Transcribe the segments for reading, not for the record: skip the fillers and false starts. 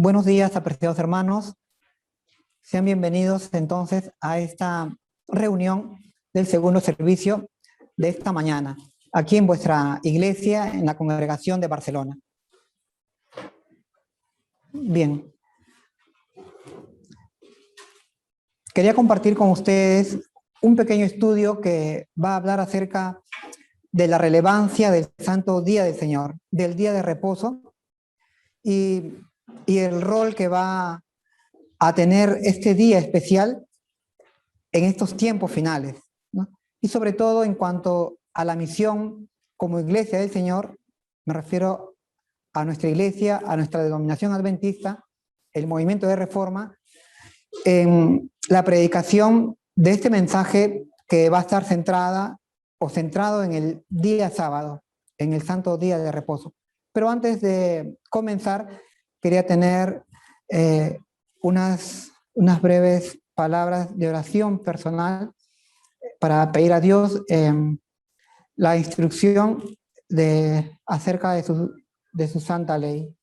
Buenos días, apreciados hermanos. Sean bienvenidos entonces a esta reunión del segundo servicio de esta mañana, aquí en vuestra iglesia, en la Congregación de Barcelona. Bien. Quería compartir con ustedes un pequeño estudio que va a hablar acerca de la relevancia del Santo Día del Señor, del día de reposo, y el rol que va a tener este día especial en estos tiempos finales, ¿no? Y sobre todo en cuanto a la misión como iglesia del Señor, me refiero a nuestra iglesia, a nuestra denominación adventista, el movimiento de reforma, en la predicación de este mensaje que va a estar centrado en el día sábado, en el santo día de reposo. Pero antes de comenzar, quería tener unas breves palabras de oración personal para pedir a Dios la instrucción acerca de su santa ley.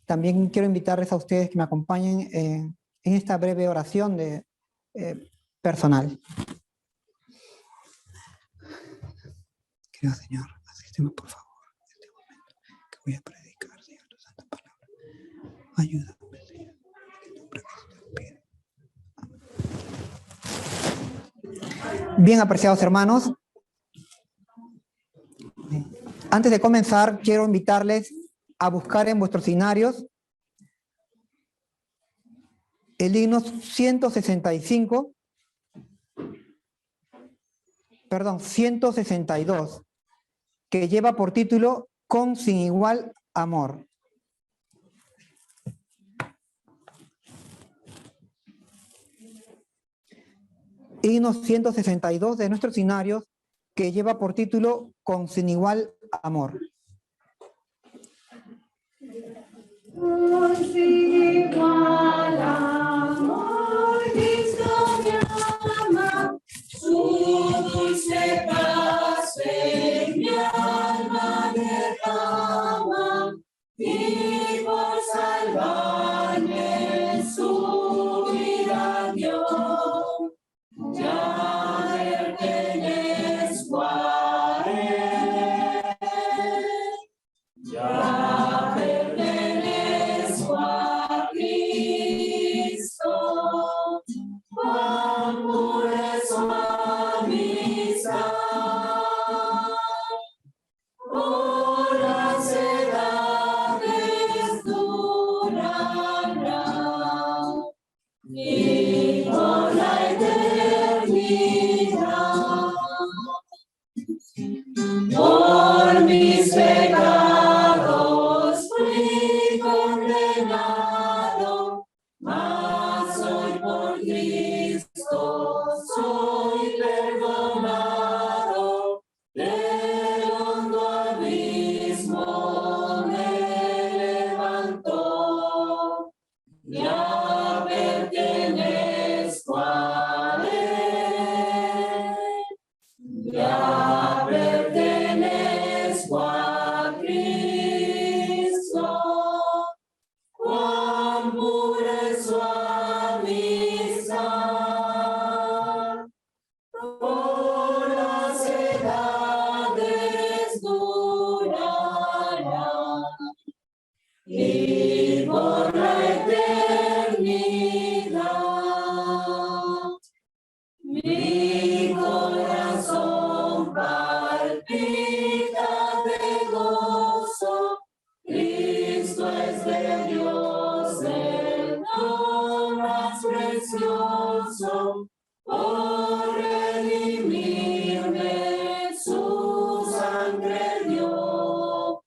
También quiero invitarles a ustedes que me acompañen en esta breve oración personal. Querido Señor, asísteme por favor en este momento que voy a predicar, Señor, tu santa palabra. Ayúdame, Señor, en el nombre de Jesús. Bien, apreciados hermanos, antes de comenzar, quiero invitarles a buscar en vuestros signarios el himno 162, que lleva por título Con sin igual amor. Himno 162 de nuestros signarios, que lleva por título Con sin igual amor. Con sin igual amor, Cristo me ama, su dulce paz en mi alma derrama, y por salvarme su vida dio. Ya pertenezco a él, ya pertenezco a Cristo, cuán pura es su amistad, por las edades durará, y por la eternidad. Por mis pecados fui condenado, mas hoy por Cristo soy perdonado. Del hondo abismo me levantó, ya pertenezco a él, ya pertenezco a Cristo, cuán pura es su amistad, por las edades durará, y por la eternidad. Mi corazón palpita de gozo, Cristo es de Dios el don más precioso, por redimirme su sangre dio,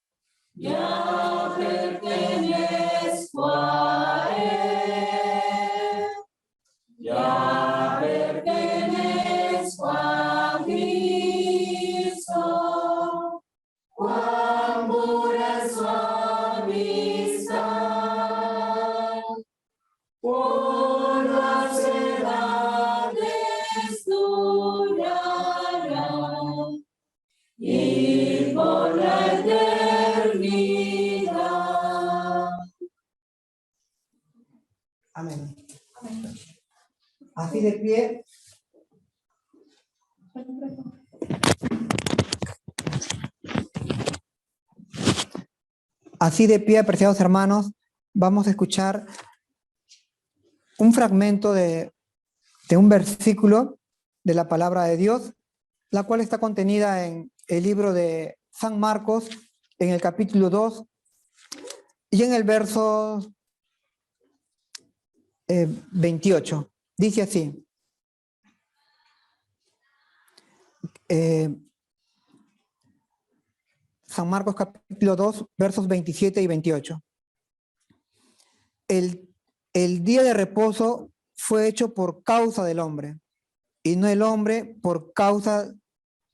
ya pertenezco a él, ya pertenezco a Cristo, cuán pura es su amistad, por las edades Amén. Así de pie. Así de pie, apreciados hermanos, vamos a escuchar un fragmento de un versículo de la palabra de Dios, la cual está contenida en el libro de San Marcos, en el capítulo 2, y en el verso 28. Dice así. San Marcos capítulo 2, versos 27 y 28. El día de reposo fue hecho por causa del hombre, y no el hombre por causa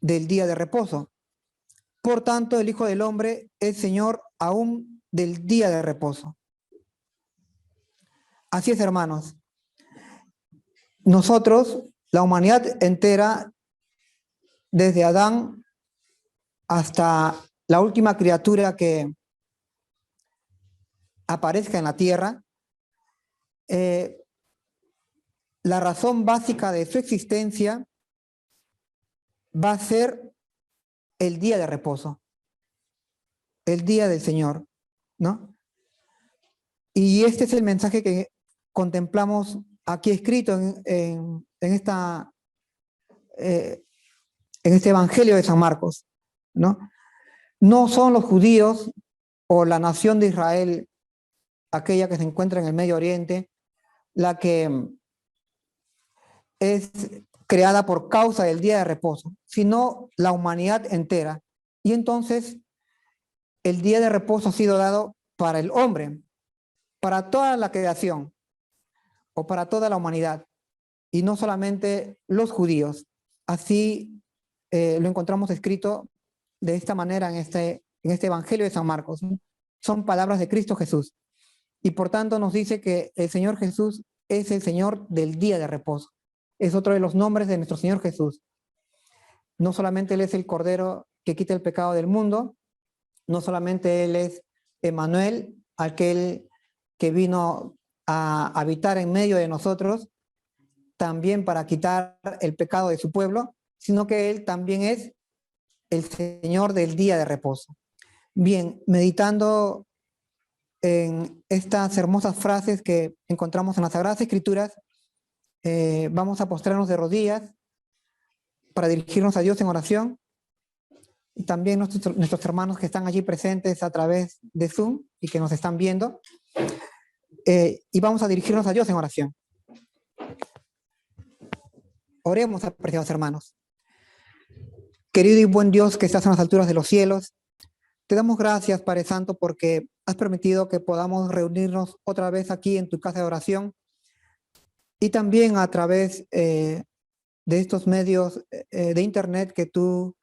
del día de reposo. Por tanto, el Hijo del Hombre es Señor aún del día de reposo. Así es, hermanos. Nosotros, la humanidad entera, desde Adán hasta la última criatura que aparezca en la tierra, la razón básica de su existencia va a ser el día de reposo, el día del Señor, ¿no? Y este es el mensaje que contemplamos aquí escrito en este Evangelio de San Marcos, ¿no? No son los judíos o la nación de Israel, aquella que se encuentra en el Medio Oriente, la que es creada por causa del día de reposo, sino la humanidad entera. Y entonces el día de reposo ha sido dado para el hombre, para toda la creación o para toda la humanidad, y no solamente los judíos. Así lo encontramos escrito de esta manera en este Evangelio de San Marcos, ¿no? Son palabras de Cristo Jesús. Y por tanto nos dice que el Señor Jesús es el Señor del día de reposo. Es otro de los nombres de nuestro Señor Jesús. No solamente Él es el Cordero que quita el pecado del mundo, no solamente Él es Emmanuel, aquel que vino a habitar en medio de nosotros, también para quitar el pecado de su pueblo, sino que Él también es el Señor del día de reposo. Bien, meditando en estas hermosas frases que encontramos en las Sagradas Escrituras, vamos a postrarnos de rodillas para dirigirnos a Dios en oración, y también nuestros hermanos que están allí presentes a través de Zoom y que nos están viendo, y vamos a dirigirnos a Dios en oración. Oremos, apreciados hermanos. Querido y buen Dios que estás en las alturas de los cielos, te damos gracias, Padre Santo, porque has permitido que podamos reunirnos otra vez aquí en tu casa de oración, y también a través de estos medios de internet que tú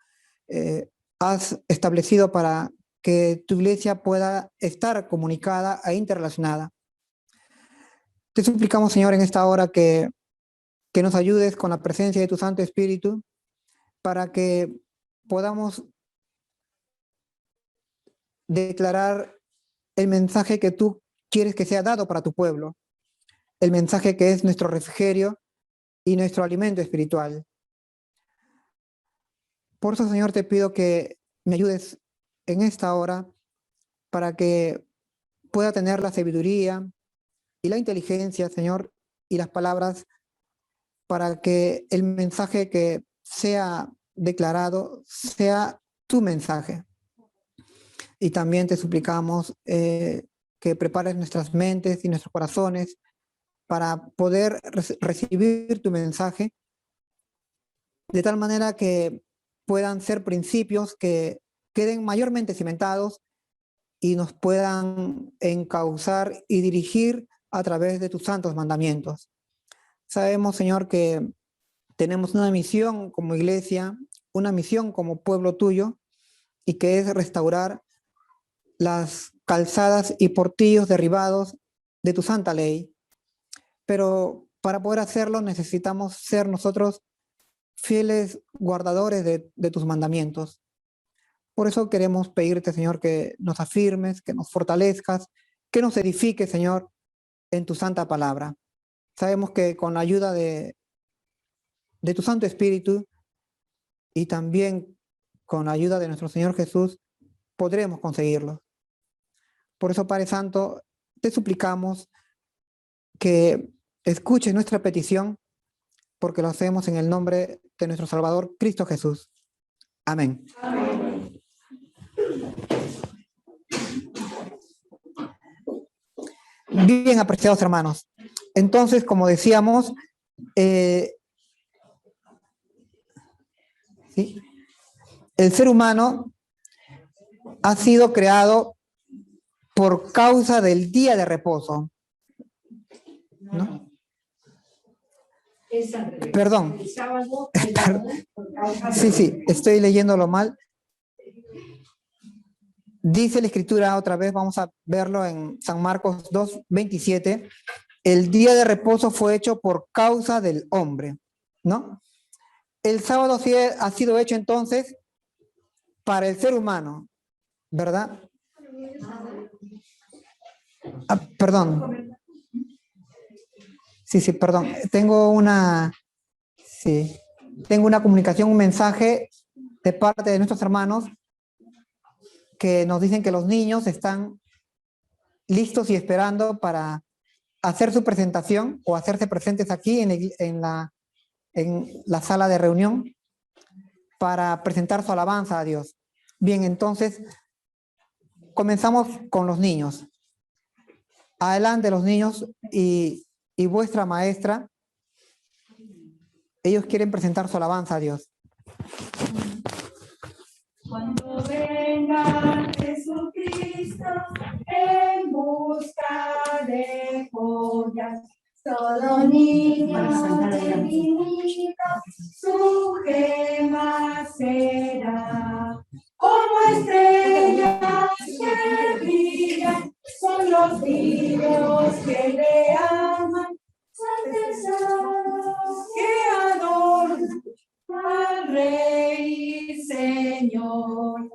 has establecido para que tu iglesia pueda estar comunicada e interrelacionada. Te suplicamos, Señor, en esta hora que nos ayudes con la presencia de tu Santo Espíritu para que podamos declarar el mensaje que tú quieres que sea dado para tu pueblo, el mensaje que es nuestro refrigerio y nuestro alimento espiritual. Por eso, Señor, te pido que me ayudes en esta hora para que pueda tener la sabiduría y la inteligencia, Señor, y las palabras para que el mensaje que sea declarado sea tu mensaje. Y también te suplicamos que prepares nuestras mentes y nuestros corazones para poder recibir tu mensaje, de tal manera que puedan ser principios que queden mayormente cimentados y nos puedan encauzar y dirigir a través de tus santos mandamientos. Sabemos, Señor, que tenemos una misión como iglesia, una misión como pueblo tuyo, y que es restaurar las calzadas y portillos derribados de tu santa ley. Pero para poder hacerlo necesitamos ser nosotros fieles guardadores de tus mandamientos. Por eso queremos pedirte, Señor, que nos afirmes, que nos fortalezcas, que nos edifiques, Señor, en tu santa palabra. Sabemos que con la ayuda de tu Santo Espíritu y también con la ayuda de nuestro Señor Jesús, podremos conseguirlo. Por eso, Padre Santo, te suplicamos que escuches nuestra petición, porque lo hacemos en el nombre de nuestro Salvador, Cristo Jesús. Amén. Amén. Bien, apreciados hermanos. Entonces, como decíamos, ¿sí? El ser humano ha sido creado por causa del día de reposo, ¿no? Perdón. Sí, estoy leyéndolo mal. Dice la Escritura otra vez, vamos a verlo en San Marcos 2:27, el día de reposo fue hecho por causa del hombre, ¿no? El sábado sí ha sido hecho entonces para el ser humano, ¿verdad? Perdón. Sí, perdón. Tengo una comunicación, un mensaje de parte de nuestros hermanos que nos dicen que los niños están listos y esperando para hacer su presentación o hacerse presentes aquí en la sala de reunión para presentar su alabanza a Dios. Bien, entonces comenzamos con los niños. Adelante los niños y vuestra maestra, ellos quieren presentar su alabanza a Dios. Cuando venga Jesucristo en busca de joyas, todo niño divinito su gema será. Como estrellas que brillan, son los niños que le aman, que adoran al Rey y Señor.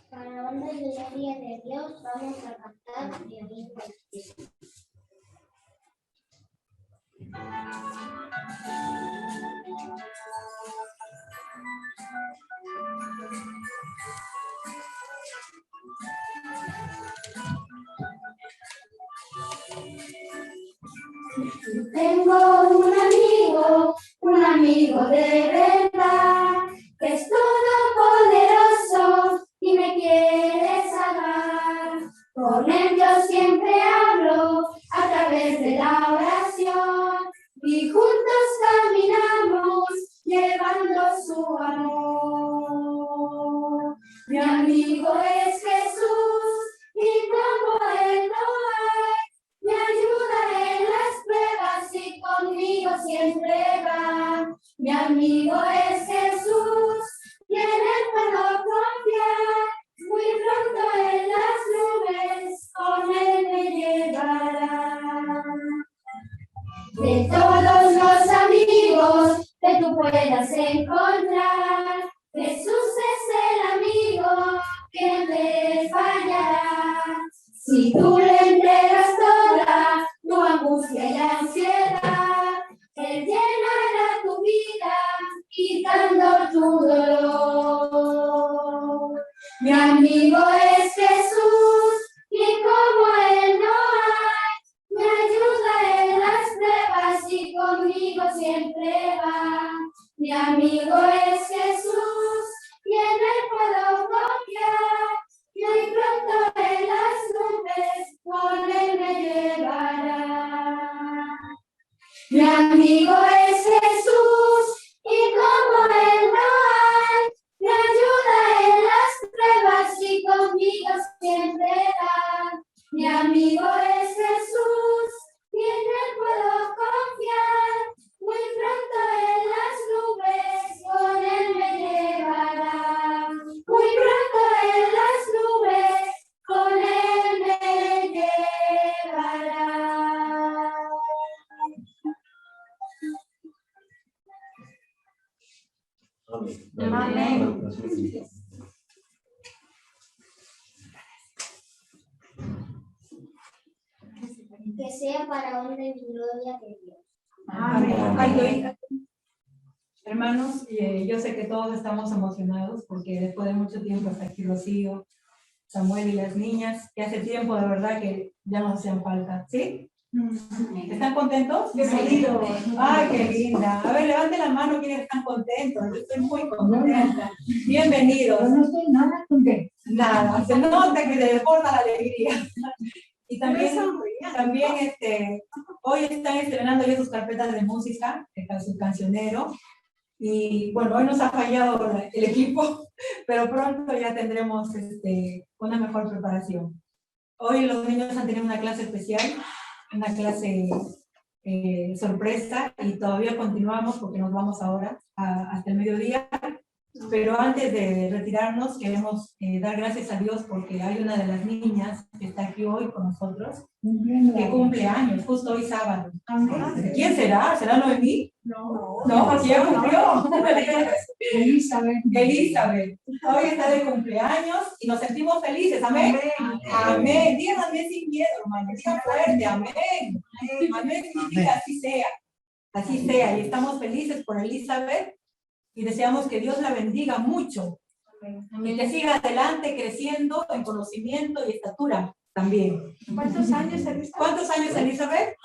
Para la banda de gloria de Dios vamos a cantar violín del cielo. Tengo un amigo de verdad, que es todopoderoso y me quiere salvar. Con él yo siempre hablo a través de la oración y juntos caminamos llevando su amor. Mi amigo es Jesús y como él no hay, me ayuda en las pruebas y conmigo siempre va. Mi amigo es Jesús y en él puedo confiar. Muy pronto en las nubes con él me llevará. De todos los amigos que tú puedas encontrar, Jesús es el amigo que no te fallará. Si tú le entregas toda tu angustia y ansiedad, él llenará tu vida quitando tu dolor. Mi amigo es Jesús y como él no hay, me ayuda en las pruebas y conmigo siempre va. Mi amigo es Jesús y en él puedo confiar. Me amigo es Jesús, y como Él no hay, me ayuda en las pruebas y conmigo siempre va. Mi amigo es Jesús, y en Él puedo confiar. Muy pronto en las nubes con Él me llevará. Muy pronto en las nubes con Él me llevará. Amén. Que sea para honra y gloria de Dios. Amén. Hermanos, yo sé que todos estamos emocionados porque después de mucho tiempo está aquí Rocío, Samuel y las niñas, que hace tiempo de verdad que ya nos hacían falta, ¿sí? ¿Están contentos? Bienvenidos. ¡Ay, qué linda! A ver, levanten la mano quienes están contentos. Yo estoy muy contenta. Bienvenidos. Yo no estoy nada contenta. Nada, se nota que se desborda la alegría. Y también hoy están estrenando ya sus carpetas de música, su cancionero. Y bueno, hoy nos ha fallado el equipo, pero pronto ya tendremos una mejor preparación. Hoy los niños han tenido una clase especial, una clase sorpresa, y todavía continuamos porque nos vamos ahora hasta el mediodía. Pero antes de retirarnos, queremos dar gracias a Dios porque hay una de las niñas que está aquí hoy con nosotros, que cumple años, justo hoy sábado. ¿Quién será? ¿Será Noemí? No. No, porque ya cumplió. Elizabeth. Elizabeth, hoy está de cumpleaños y nos sentimos felices, amén. Amén. Digan amén sin miedo, hermano. Digan fuerte, amén. Amén significa así sea. Así sea. Y estamos felices por Elizabeth y deseamos que Dios la bendiga mucho. Y que siga adelante creciendo en conocimiento y estatura también. ¿Cuántos años, Elizabeth? ¿Cuántos años, Elizabeth?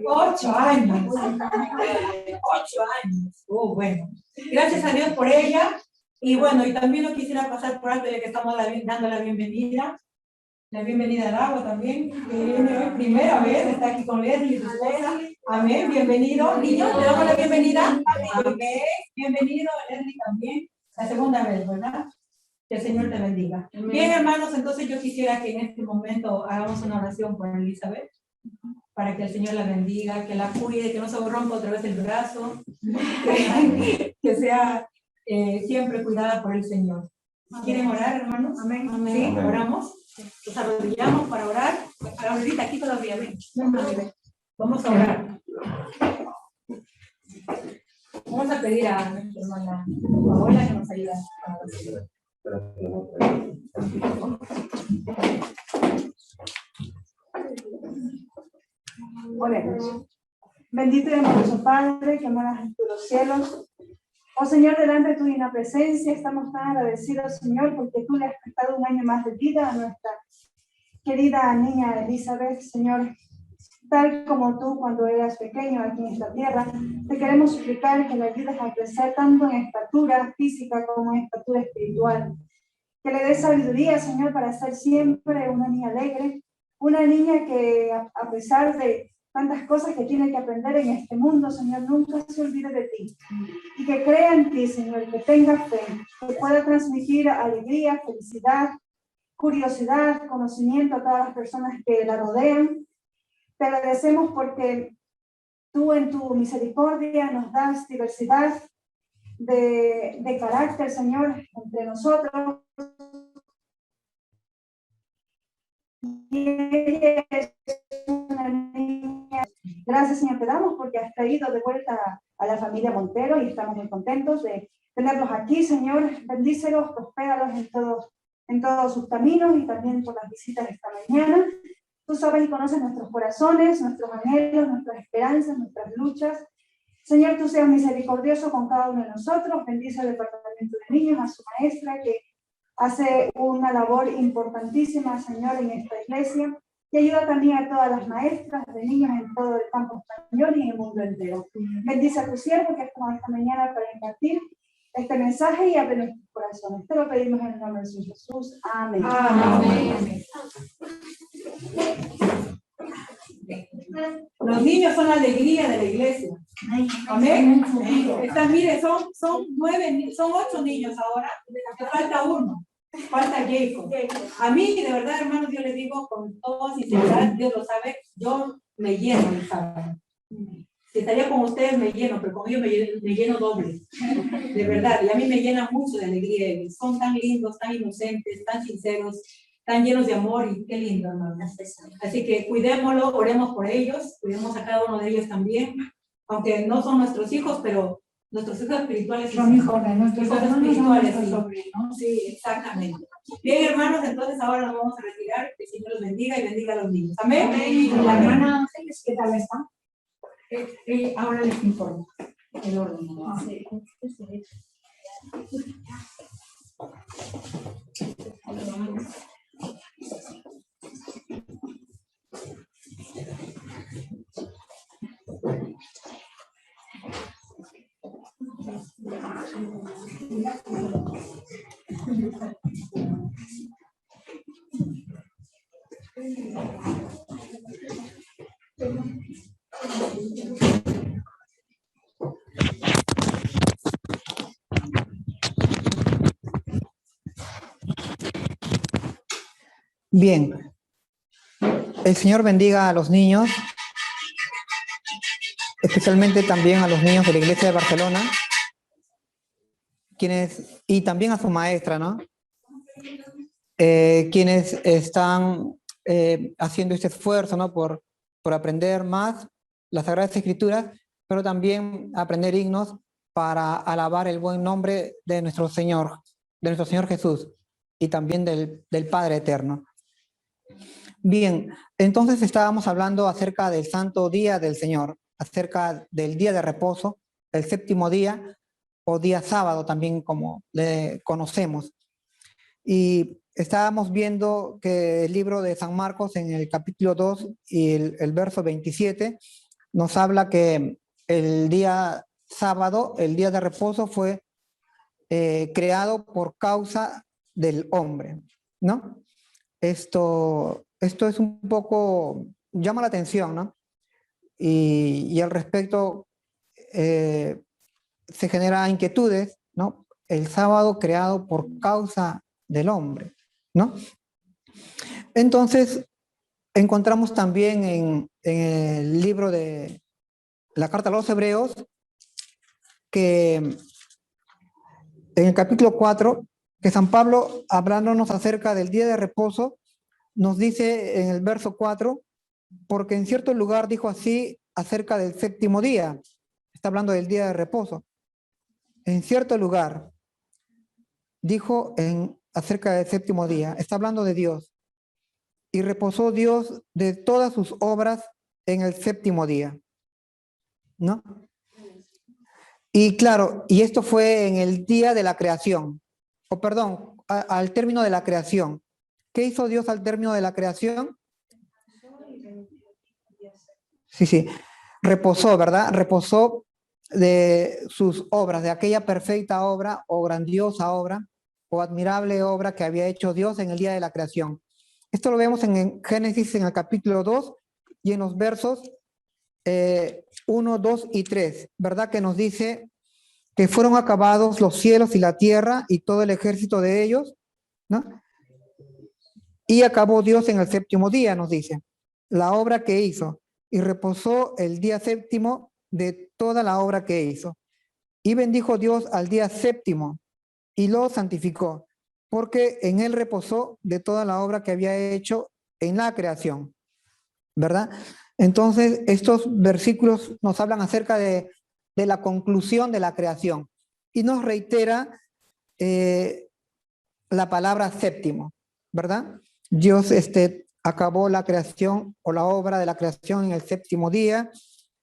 8 años. 8 años. Oh, bueno. Gracias a Dios por ella. Y bueno, y también no quisiera pasar por alto ya que estamos dando la bienvenida. La bienvenida a Agua también, que viene hoy primera vez, está aquí con Leslie, su esposa. Amén, bienvenido. Niños, le damos la bienvenida. Amén. Bienvenido, Leslie también. La segunda vez, ¿verdad? Que el Señor te bendiga. Bien, hermanos, entonces yo quisiera que en este momento hagamos una oración por Elizabeth, para que el Señor la bendiga, que la cuide, que no se rompa otra vez el brazo, que sea siempre cuidada por el Señor. ¿Quieren orar, hermanos? Amén. ¿Sí? ¿Oramos? Nos arrodillamos para orar. Ahorita aquí todavía, ven. Vamos a orar. Vamos a pedir a nuestra hermana Paola que nos ayude a orar. Oremos. Bendito y amoroso Padre, que moras en los cielos. Oh Señor, delante de tu divina presencia, estamos tan agradecidos, Señor, porque tú le has prestado un año más de vida a nuestra querida niña Elizabeth, Señor. Tal como tú cuando eras pequeño aquí en esta tierra, te queremos suplicar que le ayudes a crecer tanto en estatura física como en estatura espiritual. Que le des sabiduría, Señor, para ser siempre una niña alegre, una niña que a pesar de tantas cosas que tiene que aprender en este mundo, Señor, nunca se olvide de ti. Y que crea en ti, Señor, que tenga fe, que pueda transmitir alegría, felicidad, curiosidad, conocimiento a todas las personas que la rodean. Te agradecemos porque tú en tu misericordia nos das diversidad de carácter, Señor, entre nosotros. Y ella es una niña. Gracias, Señor, te damos porque has traído de vuelta a la familia Montero y estamos muy contentos de tenerlos aquí, Señor. Bendícelos, prospéralos en todos sus caminos y también por las visitas esta mañana. Tú sabes y conoces nuestros corazones, nuestros anhelos, nuestras esperanzas, nuestras luchas. Señor, tú seas misericordioso con cada uno de nosotros. Bendice al departamento de niños, a su maestra que hace una labor importantísima, Señor, en esta iglesia. Y ayuda también a todas las maestras de niños en todo el campo español y en el mundo entero. Bendice a tu siervo que es como esta mañana para impartir este mensaje y abre nuestros corazones. Te lo pedimos en el nombre de Jesús. Amén. Amén. Los niños son la alegría de la iglesia. Amén. Están, mire, son 8 niños ahora. Me falta uno. Falta Jacob. A mí, de verdad, hermanos, yo les digo con toda sinceridad, Dios lo sabe, yo me lleno el sábado. Si estaría con ustedes, me lleno, pero con ellos me lleno doble. De verdad, y a mí me llena mucho de alegría. Son tan lindos, tan inocentes, tan sinceros, tan llenos de amor, y qué lindo, hermanos. Así que cuidémoslo, oremos por ellos, cuidemos a cada uno de ellos también, aunque no son nuestros hijos, pero nuestros hijos espirituales Son hijos de nuestros hijos hermanos, espirituales, son sí. nuestros sobrinos. Sí, exactamente. Bien, hermanos, entonces ahora nos vamos a retirar. Que el Señor los bendiga y bendiga a los niños. Amén. Y la hermana Ángeles, ¿qué tal está? Ahora les informo el orden. Bien, el Señor bendiga a los niños, especialmente también a los niños de la Iglesia de Barcelona, y también a su maestra, ¿no? Quienes están haciendo este esfuerzo, ¿no? Por aprender más las Sagradas Escrituras, pero también aprender himnos para alabar el buen nombre de nuestro Señor Jesús, y también del Padre Eterno. Bien, entonces estábamos hablando acerca del Santo Día del Señor, acerca del día de reposo, el séptimo día, o día sábado también, como le conocemos. Y estábamos viendo que el libro de San Marcos, en el capítulo 2 y el verso 27, nos habla que el día sábado, el día de reposo, fue creado por causa del hombre, ¿no? Esto es un poco, llama la atención, ¿no? Y al respecto se generan inquietudes, ¿no? El sábado creado por causa del hombre, ¿no? Entonces, encontramos también en el libro de la Carta a los Hebreos, que en el capítulo 4, que San Pablo, hablándonos acerca del día de reposo, nos dice en el verso 4, porque en cierto lugar dijo así acerca del séptimo día. Está hablando del día de reposo. En cierto lugar dijo acerca del séptimo día. Está hablando de Dios. Y reposó Dios de todas sus obras en el séptimo día, ¿no? Y claro, y esto fue en el día de la creación, o perdón, al término de la creación. ¿Qué hizo Dios al término de la creación? Sí, reposó, ¿verdad? Reposó de sus obras, de aquella perfecta obra o grandiosa obra o admirable obra que había hecho Dios en el día de la creación. Esto lo vemos en Génesis, en el capítulo 2 y en los versos 1, 2 y 3, ¿verdad? Que nos dice que fueron acabados los cielos y la tierra y todo el ejército de ellos, ¿no? Y acabó Dios en el séptimo día, nos dice, la obra que hizo, y reposó el día séptimo de toda la obra que hizo. Y bendijo Dios al día séptimo y lo santificó, porque en él reposó de toda la obra que había hecho en la creación, ¿verdad? Entonces, estos versículos nos hablan acerca de la conclusión de la creación y nos reitera la palabra séptimo, ¿verdad? Dios acabó la creación o la obra de la creación en el séptimo día.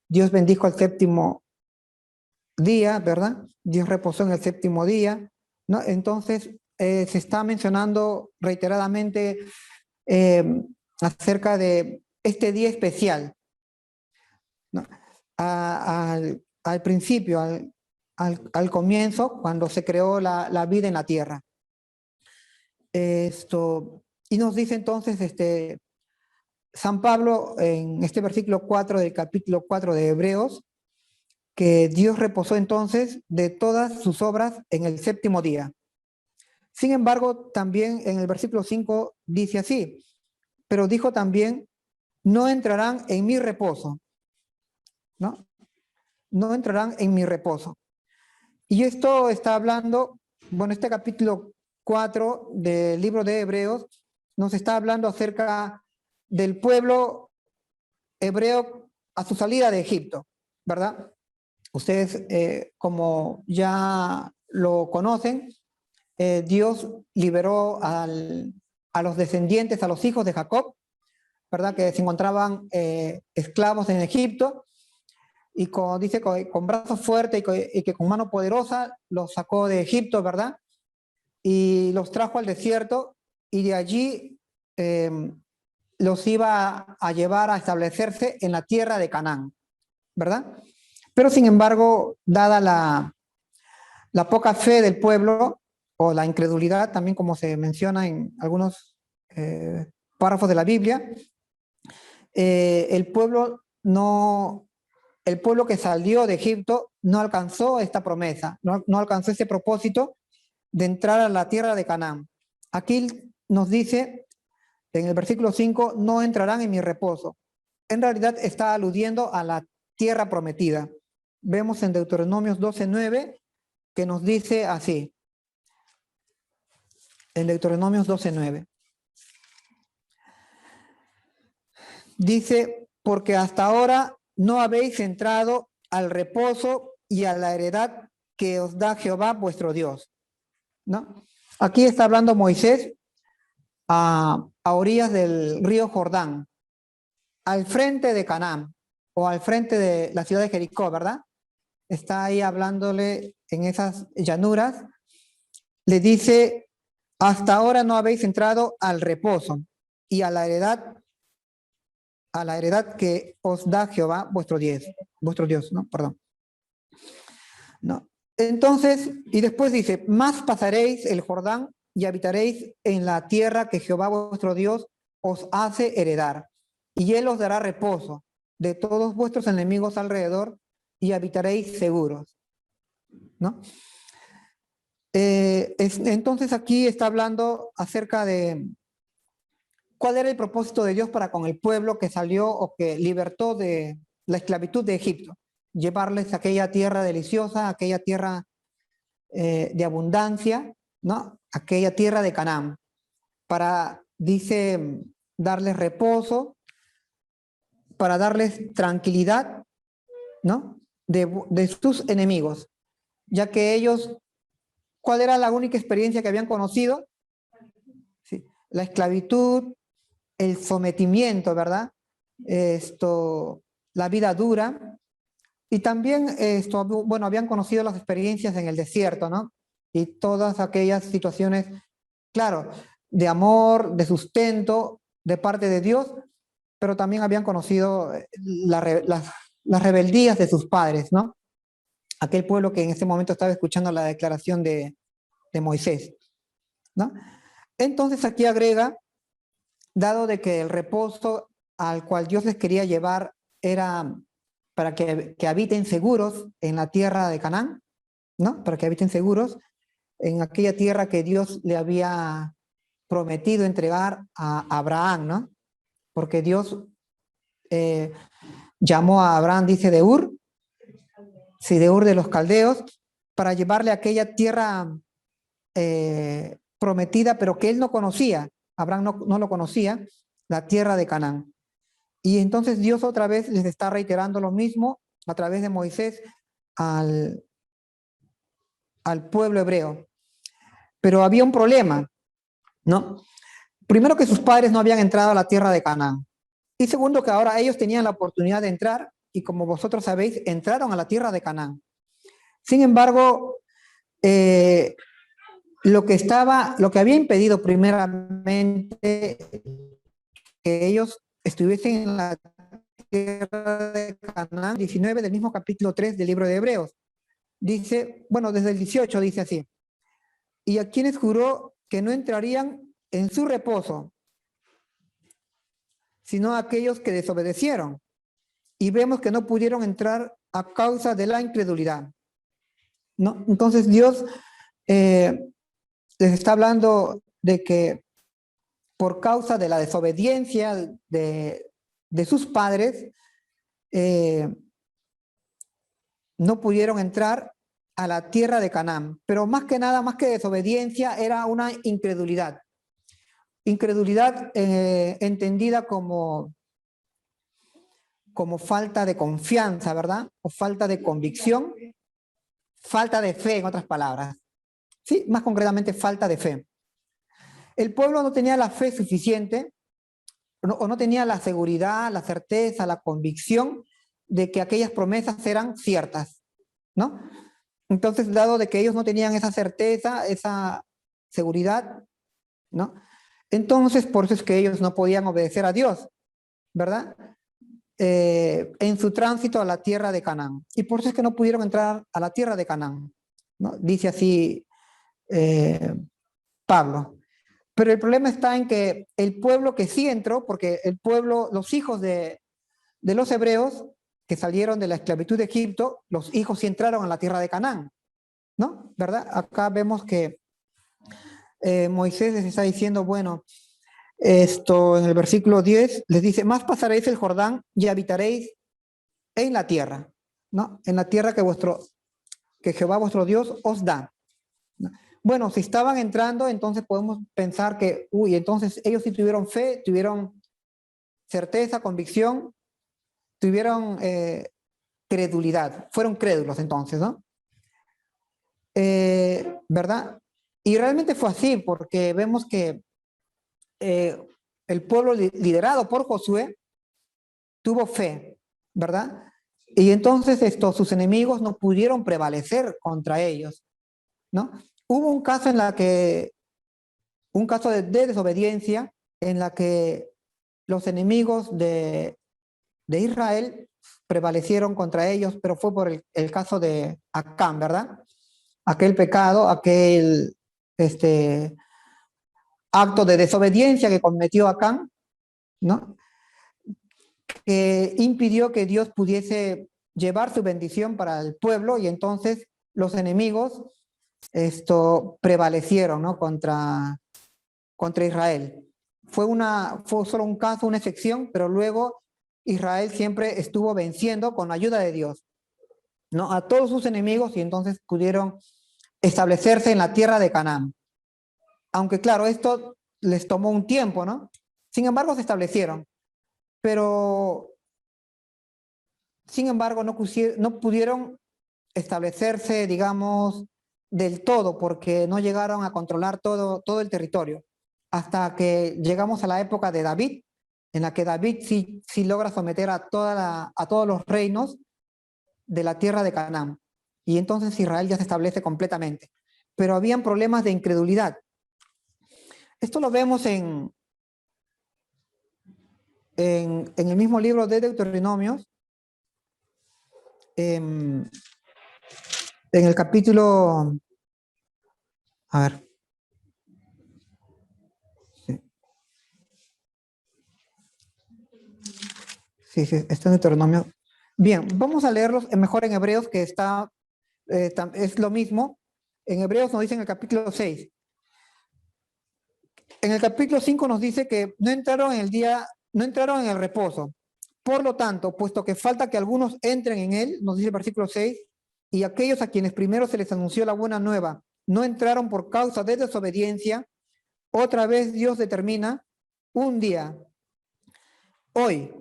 Dios bendijo el séptimo día, ¿verdad? Dios reposó en el séptimo día, ¿no? Entonces, se está mencionando reiteradamente acerca de este día especial, ¿no? Al principio, al comienzo, cuando se creó la vida en la tierra. Y nos dice entonces San Pablo en este versículo 4 del capítulo 4 de Hebreos, que Dios reposó entonces de todas sus obras en el séptimo día. Sin embargo, también en el versículo 5 dice así, pero dijo también, no entrarán en mi reposo, ¿no? No entrarán en mi reposo. Y esto está hablando, bueno, este capítulo 4 del libro de Hebreos nos está hablando acerca del pueblo hebreo a su salida de Egipto, ¿verdad? Ustedes, como ya lo conocen, Dios liberó a los descendientes, a los hijos de Jacob, ¿verdad? Que se encontraban esclavos en Egipto, y dice con brazo fuerte y que con mano poderosa los sacó de Egipto, ¿verdad? Y los trajo al desierto, y de allí los iba a llevar a establecerse en la tierra de Canaán, ¿verdad? Pero sin embargo, dada la poca fe del pueblo, o la incredulidad, también como se menciona en algunos párrafos de la Biblia, el pueblo que salió de Egipto no alcanzó esta promesa, no alcanzó ese propósito de entrar a la tierra de Canaán. Aquí nos dice, en el versículo 5, no entrarán en mi reposo. En realidad está aludiendo a la tierra prometida. Vemos en Deuteronomios 12:9 que nos dice así. En Deuteronomios 12:9. Dice, porque hasta ahora no habéis entrado al reposo y a la heredad que os da Jehová vuestro Dios, ¿no? Aquí está hablando Moisés a orillas del río Jordán, al frente de Canaán, o al frente de la ciudad de Jericó, ¿verdad? Está ahí hablándole en esas llanuras. Le dice, hasta ahora no habéis entrado al reposo y a la heredad que os da Jehová vuestro Dios, ¿no? Perdón. No. Entonces, y después dice, más pasaréis el Jordán y habitaréis en la tierra que Jehová vuestro Dios os hace heredar, y él os dará reposo de todos vuestros enemigos alrededor, y habitaréis seguros, ¿no? Entonces aquí está hablando acerca de cuál era el propósito de Dios para con el pueblo que salió o que libertó de la esclavitud de Egipto, llevarles a aquella tierra deliciosa, aquella tierra de abundancia, ¿no? Aquella tierra de Canaán, para, dice, darles reposo, para darles tranquilidad, ¿no? De sus enemigos, ya que ellos, ¿cuál era la única experiencia que habían conocido? Sí, la esclavitud, el sometimiento, ¿verdad? La vida dura, y también bueno, habían conocido las experiencias en el desierto, ¿no? Y todas aquellas situaciones, claro, de amor, de sustento de parte de Dios, pero también habían conocido las rebeldías de sus padres, ¿no? Aquel pueblo que en ese momento estaba escuchando la declaración de Moisés, ¿no? Entonces aquí agrega, dado de que el reposo al cual Dios les quería llevar era para que habiten seguros en la tierra de Canaán, ¿no? Para que habiten seguros en aquella tierra que Dios le había prometido entregar a Abraham, ¿no? Porque Dios llamó a Abraham, dice, de Ur, sí, de Ur de los Caldeos, para llevarle a aquella tierra prometida, pero que él no conocía. Abraham no lo conocía, la tierra de Canaán. Y entonces Dios otra vez les está reiterando lo mismo a través de Moisés al pueblo hebreo. Pero había un problema, ¿no? Primero, que sus padres no habían entrado a la tierra de Canaán. Y segundo, que ahora ellos tenían la oportunidad de entrar, y como vosotros sabéis, entraron a la tierra de Canaán. Sin embargo, lo que había impedido primeramente que ellos estuviesen en la tierra de Canaán, 19 del mismo capítulo 3 del libro de Hebreos. Dice, bueno, desde el 18 dice así, y a quienes juró que no entrarían en su reposo, sino a aquellos que desobedecieron. Y vemos que no pudieron entrar a causa de la incredulidad, ¿no? Entonces Dios les está hablando de que por causa de la desobediencia de sus padres, no pudieron entrar a la tierra de Canaán. Pero más que nada, más que desobediencia, era una incredulidad. Incredulidad entendida como falta de confianza, ¿verdad? O falta de convicción, falta de fe, en otras palabras. Sí, más concretamente, falta de fe. El pueblo no tenía la fe suficiente, o no tenía la seguridad, la certeza, la convicción de que aquellas promesas eran ciertas, ¿no? Entonces, dado de que ellos no tenían esa certeza, esa seguridad, ¿no? Entonces, por eso es que ellos no podían obedecer a Dios, ¿verdad? En su tránsito a la tierra de Canaán. Y por eso es que no pudieron entrar a la tierra de Canaán, ¿no? Dice así Pablo. Pero el problema está en que el pueblo que sí entró, porque el pueblo, los hijos de los hebreos que salieron de la esclavitud de Egipto, los hijos sí entraron a la tierra de Canaán, ¿no? ¿Verdad? Acá vemos que Moisés les está diciendo, bueno, esto en el versículo 10 les dice, más pasaréis el Jordán y habitaréis en la tierra, ¿no? En la tierra que Jehová vuestro Dios os da. Bueno, si estaban entrando, entonces podemos pensar que, entonces ellos sí tuvieron fe, tuvieron certeza, convicción, tuvieron credulidad, fueron crédulos entonces, ¿no? ¿Verdad? Y realmente fue así, porque vemos que el pueblo liderado por Josué tuvo fe, ¿verdad? Y entonces sus enemigos no pudieron prevalecer contra ellos, ¿no? Hubo un caso de desobediencia en la que los enemigos de Israel prevalecieron contra ellos, pero fue por el caso de Acán, ¿verdad? Aquel pecado, aquel acto de desobediencia que cometió Acán, ¿no? Que impidió que Dios pudiese llevar su bendición para el pueblo, y entonces los enemigos prevalecieron, ¿no? contra Israel. Fue solo un caso, una excepción, pero luego Israel siempre estuvo venciendo con la ayuda de Dios, ¿no? A todos sus enemigos, y entonces pudieron establecerse en la tierra de Canaán. Aunque claro, esto les tomó un tiempo, ¿no? Sin embargo, se establecieron, pero sin embargo no pudieron establecerse, digamos, del todo, porque no llegaron a controlar todo el territorio, hasta que llegamos a la época de David, en la que David sí logra someter a todos los reinos de la tierra de Canaán, y entonces Israel ya se establece completamente. Pero habían problemas de incredulidad. Esto lo vemos en el mismo libro de Deuteronomios, en el capítulo, a ver, sí, está en Deuteronomio. Bien, vamos a leerlos mejor en Hebreos, que es lo mismo. En Hebreos nos dice en el capítulo 6. En el capítulo 5 nos dice que no entraron en el reposo. Por lo tanto, puesto que falta que algunos entren en él, nos dice el versículo 6, y aquellos a quienes primero se les anunció la buena nueva no entraron por causa de desobediencia, otra vez Dios determina un día, hoy,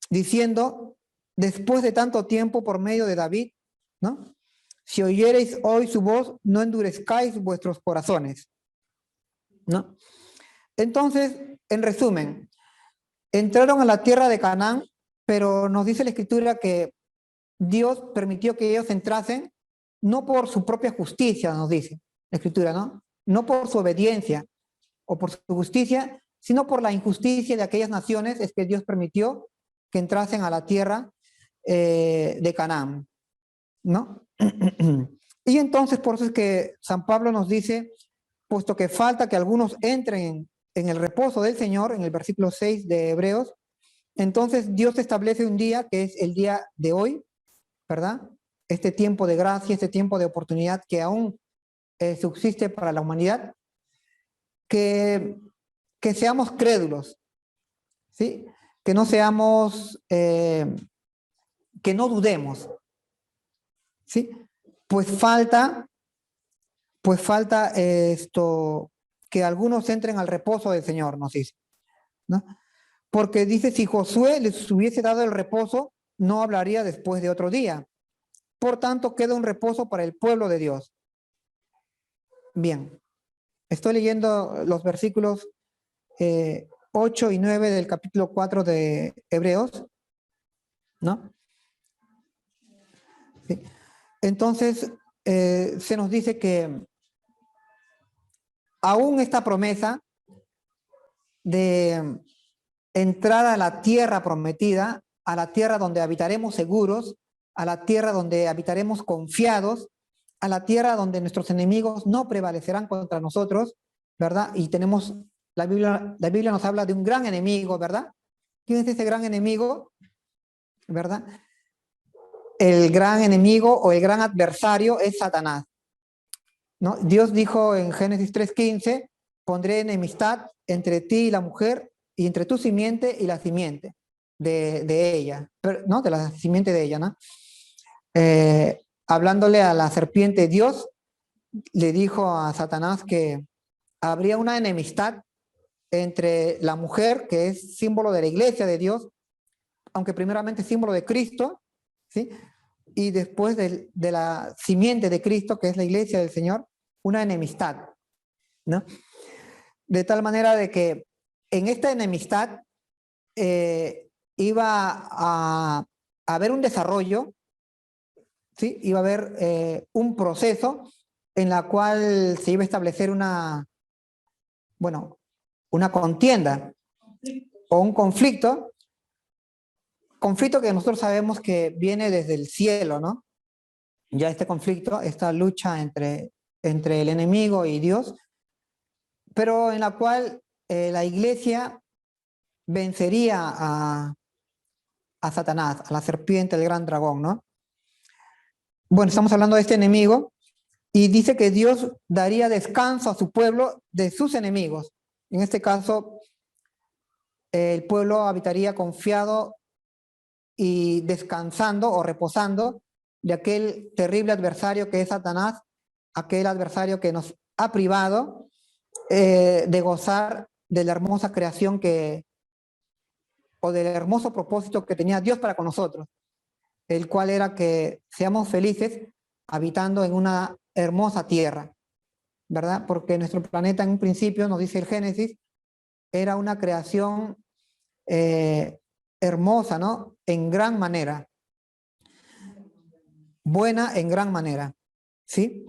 diciendo, después de tanto tiempo por medio de David, ¿no? Si oyereis hoy su voz, no endurezcáis vuestros corazones, ¿no? Entonces, en resumen, entraron a la tierra de Canaán, pero nos dice la Escritura que Dios permitió que ellos entrasen, no por su propia justicia, nos dice la Escritura, ¿no? No por su obediencia o por su justicia, sino por la injusticia de aquellas naciones, es que Dios permitió que entrasen a la tierra de Canaán, ¿no? Y entonces por eso es que San Pablo nos dice, puesto que falta que algunos entren en el reposo del Señor, en el versículo 6 de Hebreos, entonces Dios establece un día, que es el día de hoy, ¿verdad? Este tiempo de gracia, este tiempo de oportunidad que aún subsiste para la humanidad, que seamos crédulos, ¿sí? Que no seamos, que no dudemos, ¿sí? Pues falta esto, que algunos entren al reposo del Señor, nos dice, ¿no? Porque dice, si Josué les hubiese dado el reposo, no hablaría después de otro día. Por tanto, queda un reposo para el pueblo de Dios. Bien, estoy leyendo los versículos 8 y 9 del capítulo 4 de Hebreos, ¿no? Sí. Entonces, se nos dice que aún esta promesa de entrar a la tierra prometida, a la tierra donde habitaremos seguros, a la tierra donde habitaremos confiados, a la tierra donde nuestros enemigos no prevalecerán contra nosotros, ¿verdad? Y tenemos, la Biblia nos habla de un gran enemigo, ¿verdad? ¿Quién es ese gran enemigo? ¿Verdad? El gran enemigo o el gran adversario es Satanás, ¿no? Dios dijo en Génesis 3:15, pondré enemistad entre ti y la mujer, y entre tu simiente y la simiente de ella, ¿no? De la simiente de ella, ¿no? Hablándole a la serpiente, Dios le dijo a Satanás que habría una enemistad entre la mujer, que es símbolo de la iglesia de Dios, aunque primeramente símbolo de Cristo, ¿sí? Y después de la simiente de Cristo, que es la iglesia del Señor, una enemistad, ¿no? De tal manera de que en esta enemistad iba a haber un desarrollo, ¿sí? Iba a haber un proceso en la cual se iba a establecer una contienda o un conflicto que nosotros sabemos que viene desde el cielo, ¿no? Ya este conflicto, esta lucha entre el enemigo y Dios, pero en la cual la iglesia vencería a Satanás, a la serpiente, el gran dragón, ¿no? Bueno, estamos hablando de este enemigo y dice que Dios daría descanso a su pueblo de sus enemigos. En este caso, el pueblo habitaría confiado y descansando o reposando de aquel terrible adversario que es Satanás, aquel adversario que nos ha privado de gozar de la hermosa creación o del hermoso propósito que tenía Dios para con nosotros, el cual era que seamos felices habitando en una hermosa tierra, ¿verdad? Porque nuestro planeta en un principio, nos dice el Génesis, era una creación hermosa, ¿no? En gran manera. Buena en gran manera, ¿sí?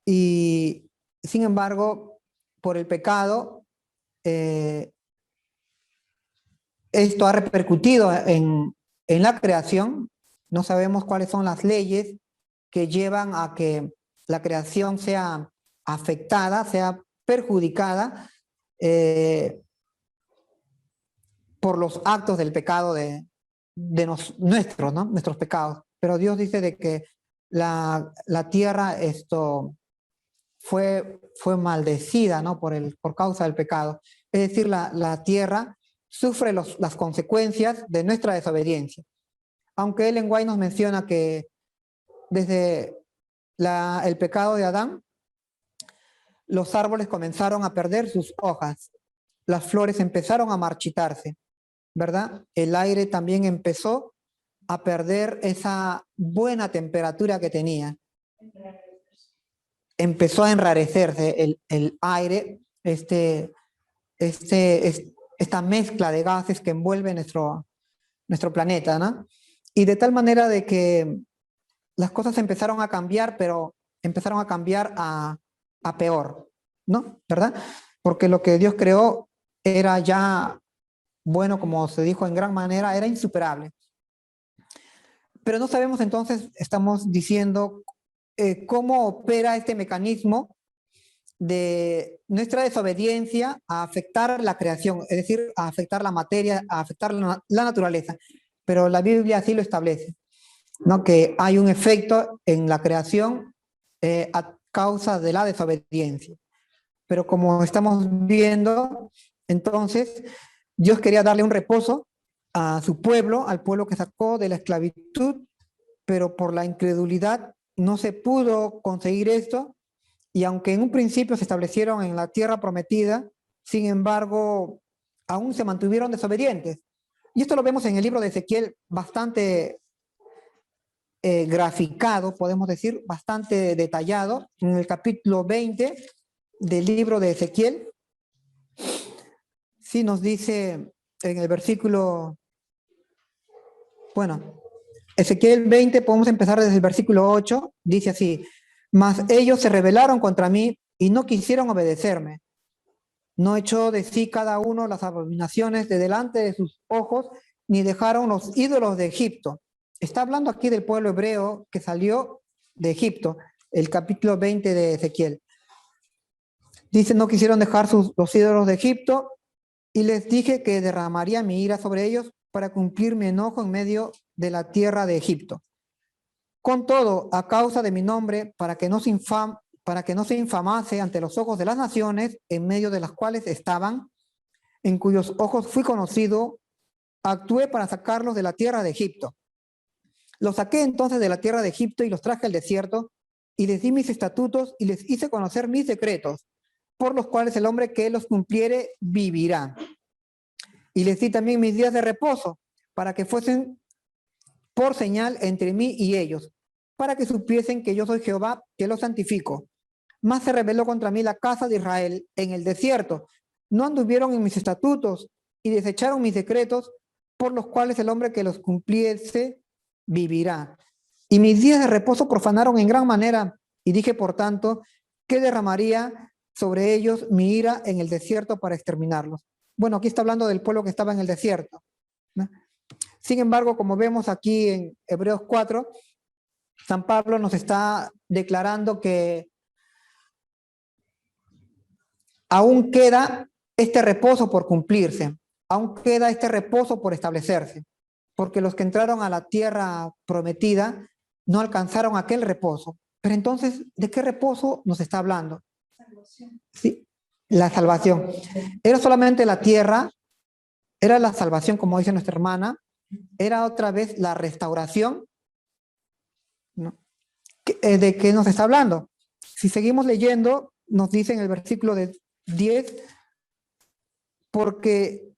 Y sin embargo, por el pecado, esto ha repercutido en la creación. No sabemos cuáles son las leyes que llevan a que la creación sea afectada, sea perjudicada por los actos del pecado de nuestros, ¿no? Nuestros pecados. Pero Dios dice de que la tierra fue maldecida, ¿no? por causa del pecado. Es decir, la tierra sufre las consecuencias de nuestra desobediencia. Aunque Ellen White nos menciona que desde el pecado de Adán, los árboles comenzaron a perder sus hojas, las flores empezaron a marchitarse, ¿verdad? El aire también empezó a perder esa buena temperatura que tenía. Empezó a enrarecerse el aire, esta mezcla de gases que envuelve nuestro planeta, ¿no? Y de tal manera de que las cosas empezaron a cambiar, pero empezaron a cambiar a peor, ¿no? ¿Verdad? Porque lo que Dios creó era ya bueno, como se dijo en gran manera, era insuperable. Pero no sabemos entonces, estamos diciendo, cómo opera este mecanismo de nuestra desobediencia a afectar la creación, es decir, a afectar la materia, a afectar la naturaleza. Pero la Biblia así lo establece. ¿no? Que hay un efecto en la creación a causa de la desobediencia. Pero como estamos viendo, entonces, Dios quería darle un reposo a su pueblo, al pueblo que sacó de la esclavitud, pero por la incredulidad no se pudo conseguir esto, y aunque en un principio se establecieron en la tierra prometida, sin embargo, aún se mantuvieron desobedientes. Y esto lo vemos en el libro de Ezequiel bastante graficado, podemos decir, bastante detallado, en el capítulo 20 del libro de Ezequiel. Sí nos dice en el versículo, bueno, Ezequiel 20, podemos empezar desde el versículo 8, dice así: mas ellos se rebelaron contra mí y no quisieron obedecerme. No echó de sí cada uno las abominaciones de delante de sus ojos, ni dejaron los ídolos de Egipto. Está hablando aquí del pueblo hebreo que salió de Egipto, el capítulo 20 de Ezequiel. Dice, no quisieron dejar los ídolos de Egipto, y les dije que derramaría mi ira sobre ellos para cumplir mi enojo en medio de la tierra de Egipto. Con todo, a causa de mi nombre, para que no se infamase ante los ojos de las naciones en medio de las cuales estaban, en cuyos ojos fui conocido, actué para sacarlos de la tierra de Egipto. Los saqué entonces de la tierra de Egipto y los traje al desierto, y les di mis estatutos y les hice conocer mis decretos, por los cuales el hombre que los cumpliere vivirá. Y les di también mis días de reposo, para que fuesen por señal entre mí y ellos, para que supiesen que yo soy Jehová, que los santifico. Mas se rebeló contra mí la casa de Israel en el desierto. No anduvieron en mis estatutos y desecharon mis decretos, por los cuales el hombre que los cumpliese vivirá. Y mis días de reposo profanaron en gran manera, y dije, por tanto, que derramaría sobre ellos mi ira en el desierto para exterminarlos. Bueno, aquí está hablando del pueblo que estaba en el desierto, ¿no? Sin embargo, como vemos aquí en Hebreos 4, San Pablo nos está declarando que aún queda este reposo por cumplirse, aún queda este reposo por establecerse, porque los que entraron a la tierra prometida no alcanzaron aquel reposo. Pero entonces, ¿de qué reposo nos está hablando? Sí, la salvación. Era solamente la tierra, era la salvación, como dice nuestra hermana, era otra vez la restauración, ¿no? ¿De qué nos está hablando? Si seguimos leyendo, nos dice en el versículo 10, porque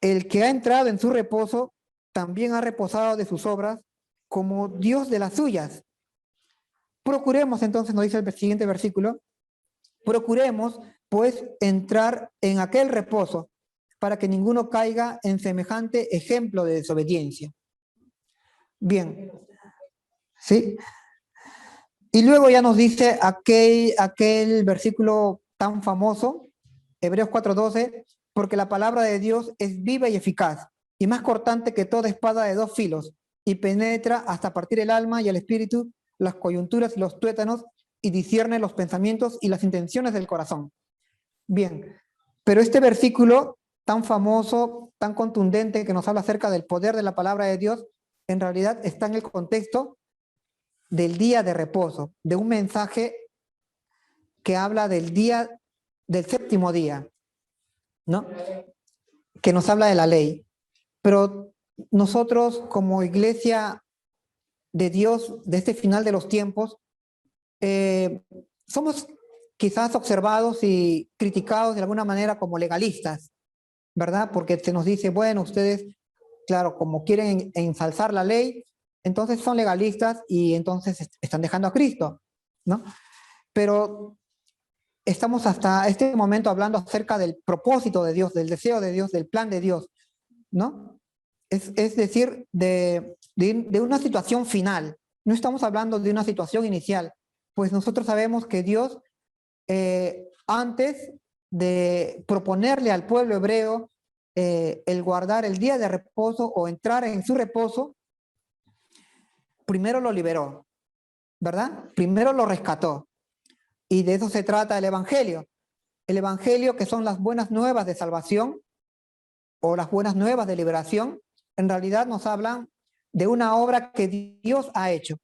el que ha entrado en su reposo también ha reposado de sus obras como Dios de las suyas. Procuremos, entonces nos dice el siguiente versículo, procuremos pues entrar en aquel reposo para que ninguno caiga en semejante ejemplo de desobediencia. Bien, ¿sí? Y luego ya nos dice aquel versículo tan famoso, Hebreos 4:12, porque la palabra de Dios es viva y eficaz, y más cortante que toda espada de dos filos, y penetra hasta partir el alma y el espíritu, las coyunturas y los tuétanos, y discierne los pensamientos y las intenciones del corazón. Bien, pero este versículo tan famoso, tan contundente, que nos habla acerca del poder de la palabra de Dios, en realidad está en el contexto del día de reposo, de un mensaje que habla del día, del séptimo día, ¿no? Que nos habla de la ley. Pero nosotros, como iglesia de Dios, de este final de los tiempos, somos quizás observados y criticados de alguna manera como legalistas, ¿verdad? Porque se nos dice, bueno, ustedes, claro, como quieren ensalzar la ley, entonces son legalistas y entonces están dejando a Cristo, ¿no? Pero estamos hasta este momento hablando acerca del propósito de Dios, del deseo de Dios, del plan de Dios, ¿no? Es decir, de una situación final. No estamos hablando de una situación inicial, pues nosotros sabemos que Dios, antes de proponerle al pueblo hebreo el guardar el día de reposo o entrar en su reposo, primero lo liberó, ¿verdad? Primero lo rescató. Y de eso se trata el Evangelio. El Evangelio, que son las buenas nuevas de salvación o las buenas nuevas de liberación, en realidad nos hablan de una obra que Dios ha hecho,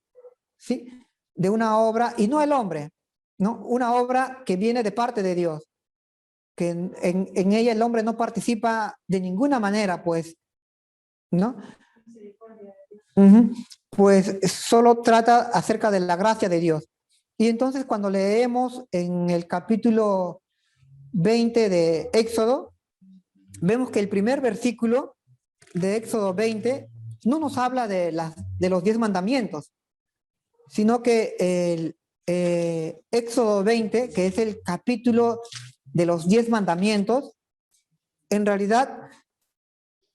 ¿sí? De una obra, y no el hombre, ¿no? Una obra que viene de parte de Dios, que en ella el hombre no participa de ninguna manera, pues, ¿no? Ujú. Pues solo trata acerca de la gracia de Dios. Y entonces cuando leemos en el capítulo 20 de Éxodo, vemos que el primer versículo de Éxodo 20 no nos habla de los 10 mandamientos, sino que el Éxodo 20, que es el capítulo de los 10 mandamientos, en realidad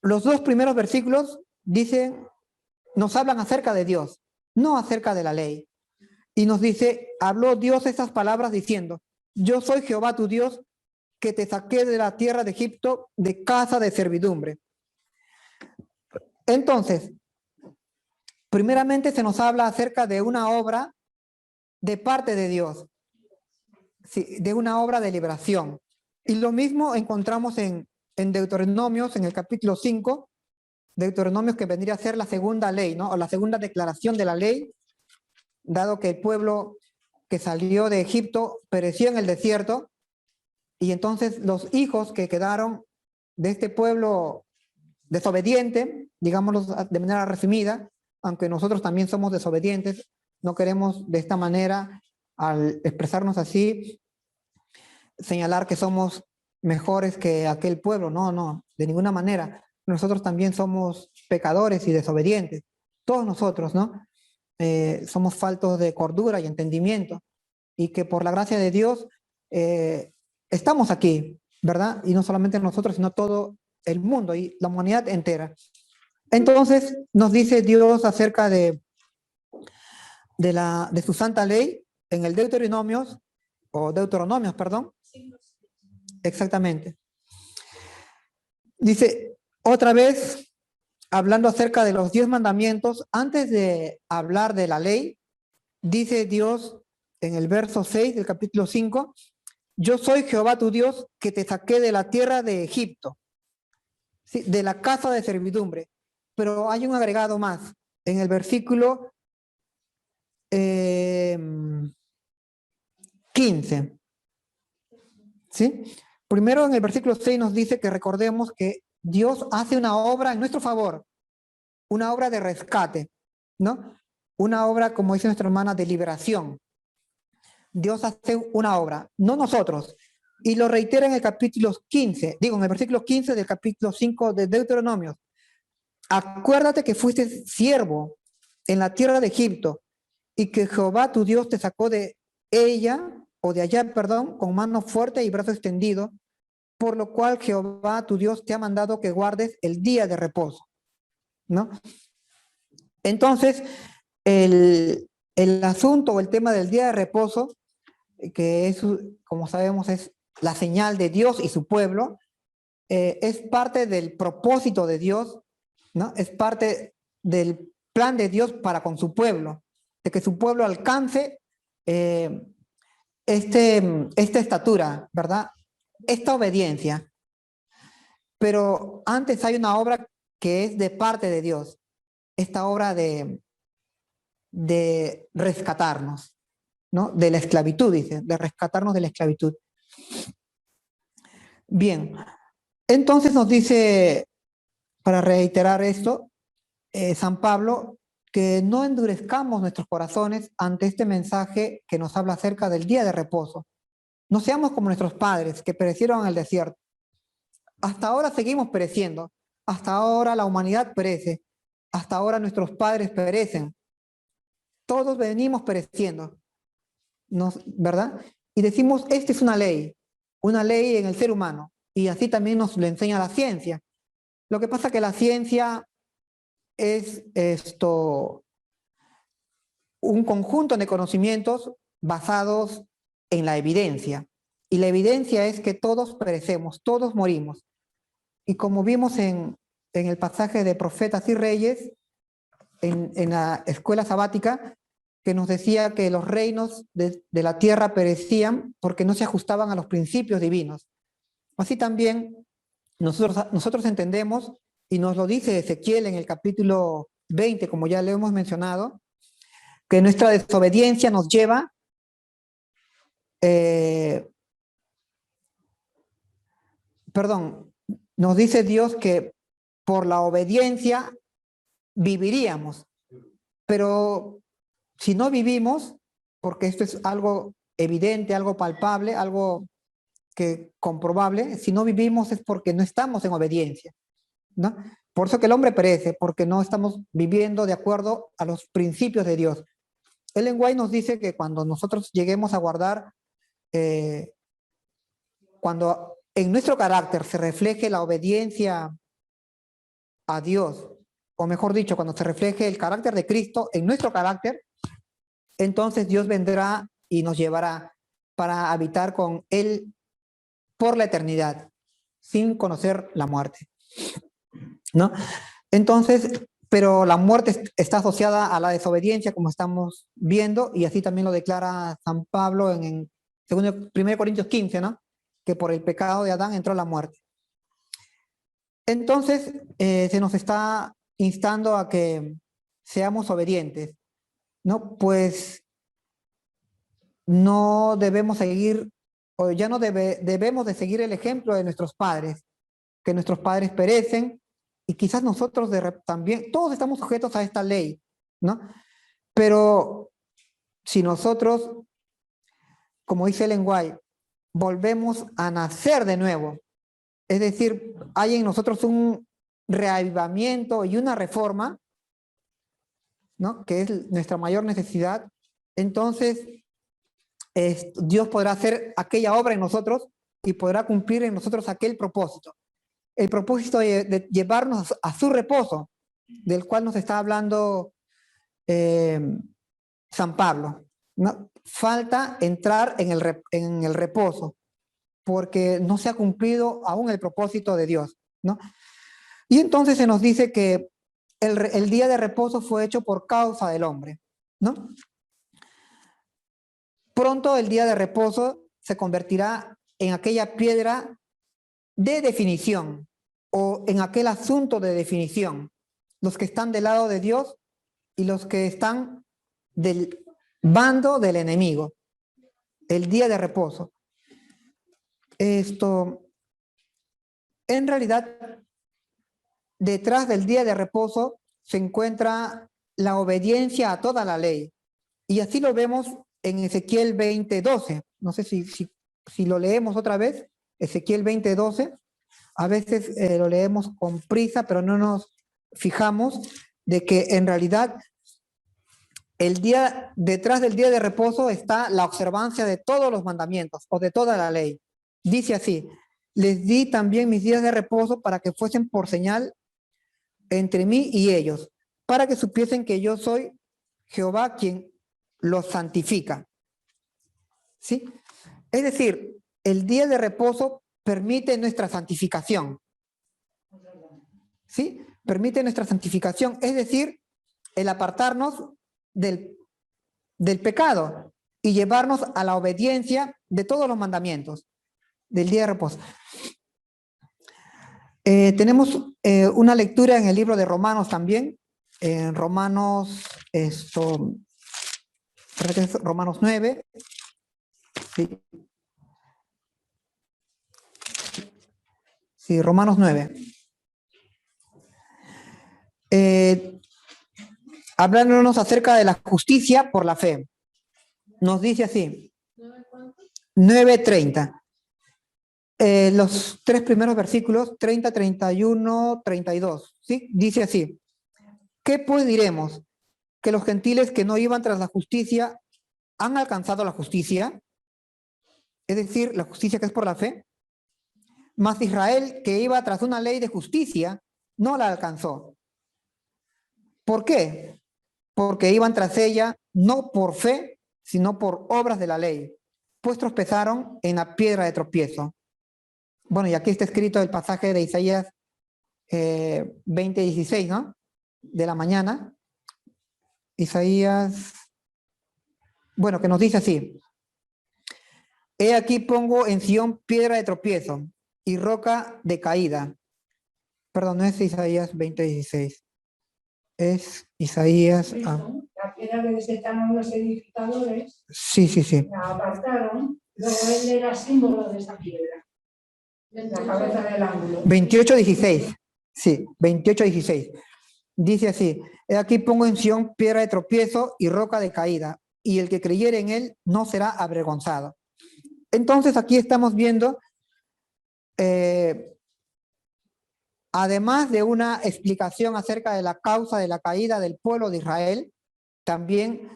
los dos primeros versículos dicen, nos hablan acerca de Dios, no acerca de la ley. Y nos dice, habló Dios estas palabras diciendo, yo soy Jehová tu Dios, que te saqué de la tierra de Egipto, de casa de servidumbre. Entonces, primeramente se nos habla acerca de una obra de parte de Dios, sí, de una obra de liberación. Y lo mismo encontramos en Deuteronomios, en el capítulo 5, Deuteronomios, que vendría a ser la segunda ley, ¿no? O la segunda declaración de la ley, dado que el pueblo que salió de Egipto pereció en el desierto, y entonces los hijos que quedaron de este pueblo desobediente, digámoslo de manera resumida, aunque nosotros también somos desobedientes, no queremos de esta manera, al expresarnos así, señalar que somos mejores que aquel pueblo. No, no, de ninguna manera. Nosotros también somos pecadores y desobedientes. Todos nosotros, ¿no? Somos faltos de cordura y entendimiento. Y que por la gracia de Dios estamos aquí, ¿verdad? Y no solamente nosotros, sino todo el mundo y la humanidad entera. Entonces nos dice Dios acerca de su santa ley en el Deuteronomios, perdón. Exactamente. Dice, otra vez, hablando acerca de los 10 mandamientos, antes de hablar de la ley, dice Dios en el verso 6 del capítulo 5, yo soy Jehová tu Dios que te saqué de la tierra de Egipto, ¿sí? De la casa de servidumbre. Pero hay un agregado más. En el versículo 15. ¿Sí? Primero en el versículo 6 nos dice que recordemos que Dios hace una obra en nuestro favor, una obra de rescate, ¿no? Una obra, como dice nuestra hermana, de liberación. Dios hace una obra, no nosotros. Y lo reitera en el capítulo 15, en el versículo 15 del capítulo 5 de Deuteronomio. Acuérdate que fuiste siervo en la tierra de Egipto y que Jehová tu Dios te sacó de allá, con mano fuerte y brazo extendido, por lo cual Jehová tu Dios te ha mandado que guardes el día de reposo, ¿no? Entonces, el asunto o el tema del día de reposo, que es, como sabemos, es la señal de Dios y su pueblo, es parte del propósito de Dios, ¿no? Es parte del plan de Dios para con su pueblo, de que su pueblo alcance esta estatura, ¿verdad? Esta obediencia. Pero antes hay una obra que es de parte de Dios, esta obra de rescatarnos, ¿no? De la esclavitud, dice, de rescatarnos de la esclavitud. Bien, entonces nos dice, para reiterar esto, San Pablo, que no endurezcamos nuestros corazones ante este mensaje que nos habla acerca del día de reposo. No seamos como nuestros padres que perecieron en el desierto. Hasta ahora seguimos pereciendo. Hasta ahora la humanidad perece. Hasta ahora nuestros padres perecen. Todos venimos pereciendo, ¿verdad? Y decimos, esta es una ley en el ser humano. Y así también nos lo enseña la ciencia. Lo que pasa es que la ciencia es un conjunto de conocimientos basados en la evidencia. Y la evidencia es que todos perecemos, todos morimos. Y como vimos en el pasaje de Profetas y Reyes, en la escuela sabática, que nos decía que los reinos de la tierra perecían porque no se ajustaban a los principios divinos. Así también nosotros entendemos, y nos lo dice Ezequiel en el capítulo 20, como ya le hemos mencionado, que nuestra desobediencia nos lleva nos dice Dios que por la obediencia viviríamos, pero si no vivimos, porque esto es algo evidente, algo palpable, algo que comprobable, si no vivimos es porque no estamos en obediencia, ¿no? Por eso que el hombre perece, porque no estamos viviendo de acuerdo a los principios de Dios. Ellen White nos dice que cuando nosotros lleguemos a guardar, cuando en nuestro carácter se refleje la obediencia a Dios, o mejor dicho, cuando se refleje el carácter de Cristo en nuestro carácter, entonces Dios vendrá y nos llevará para habitar con Él por la eternidad, sin conocer la muerte, ¿no? Entonces, pero la muerte está asociada a la desobediencia, como estamos viendo, y así también lo declara San Pablo en 1 Corintios 15, ¿no? Que por el pecado de Adán entró la muerte. Entonces, se nos está instando a que seamos obedientes, ¿no? Pues no debemos seguir, o ya no debemos de seguir el ejemplo de nuestros padres, que nuestros padres perecen, y quizás nosotros también, todos estamos sujetos a esta ley, ¿no? Pero si nosotros, como dice Ellen White, volvemos a nacer de nuevo, es decir, hay en nosotros un reavivamiento y una reforma, ¿no? Que es nuestra mayor necesidad, entonces Dios podrá hacer aquella obra en nosotros y podrá cumplir en nosotros aquel propósito. El propósito de llevarnos a su reposo, del cual nos está hablando San Pablo, ¿no? Falta entrar en el reposo, porque no se ha cumplido aún el propósito de Dios, ¿no? Y entonces se nos dice que el día de reposo fue hecho por causa del hombre, ¿no? Pronto el día de reposo se convertirá en aquella piedra de definición o en aquel asunto de definición. Los que están del lado de Dios y los que están del bando del enemigo. El día de reposo. En realidad, detrás del día de reposo se encuentra la obediencia a toda la ley. Y así lo vemos en Ezequiel 20:12. No sé si lo leemos otra vez. Ezequiel 20:12. A veces lo leemos con prisa, pero no nos fijamos de que en realidad detrás del día de reposo está la observancia de todos los mandamientos o de toda la ley. Dice así: les di también mis días de reposo para que fuesen por señal entre mí y ellos, para que supiesen que yo soy Jehová quien los santifica. ¿Sí? Es decir, el día de reposo permite nuestra santificación. ¿Sí? Permite nuestra santificación, es decir, el apartarnos del pecado y llevarnos a la obediencia de todos los mandamientos del día de reposo. Tenemos una lectura en el libro de Romanos también, en Romanos, Romanos 9. Sí. Sí, Romanos 9. Hablándonos acerca de la justicia por la fe. Nos dice así. 9:30. Los tres primeros versículos, 30, 31, 32. ¿Sí? Dice así. ¿Qué pues diremos? ¿Que los gentiles que no iban tras la justicia han alcanzado la justicia? Es decir, la justicia que es por la fe. Mas Israel, que iba tras una ley de justicia, no la alcanzó. ¿Por qué? Porque iban tras ella no por fe, sino por obras de la ley, pues tropezaron en la piedra de tropiezo. Bueno, y aquí está escrito el pasaje de Isaías 20:16, ¿no? De la mañana. Isaías, bueno, que nos dice así. He aquí pongo en Sión piedra de tropiezo y roca de caída. Perdón, no es Isaías 20:16. es Isaías. La piedra que desecharon los edificadores, Sí, sí, sí. la apartaron, luego él era símbolo de esa piedra, la cabeza del ángulo. 28:16. Sí, 28:16. Dice así: he aquí pongo en Sión piedra de tropiezo y roca de caída, y el que creyere en él no será avergonzado. Entonces aquí estamos viendo, además de una explicación acerca de la causa de la caída del pueblo de Israel, también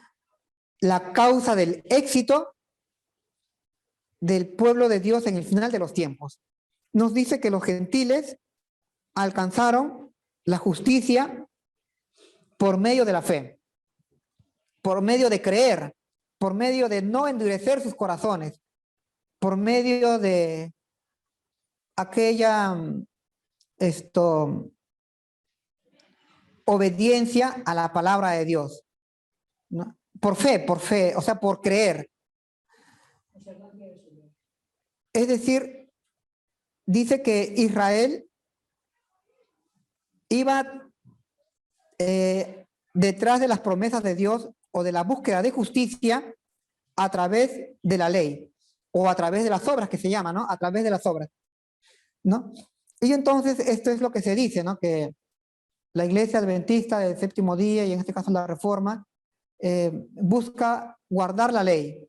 la causa del éxito del pueblo de Dios en el final de los tiempos. Nos dice que los gentiles alcanzaron la justicia por medio de la fe, por medio de creer, por medio de no endurecer sus corazones, por medio de aquella obediencia a la palabra de Dios, ¿no? Por fe, o sea, por creer. Es decir, dice que Israel iba detrás de las promesas de Dios o de la búsqueda de justicia a través de la ley o a través de las obras, que se llama, ¿no? A través de las obras, ¿no? Y entonces esto es lo que se dice, ¿no? Que la Iglesia Adventista del Séptimo Día, y en este caso la Reforma, busca guardar la ley,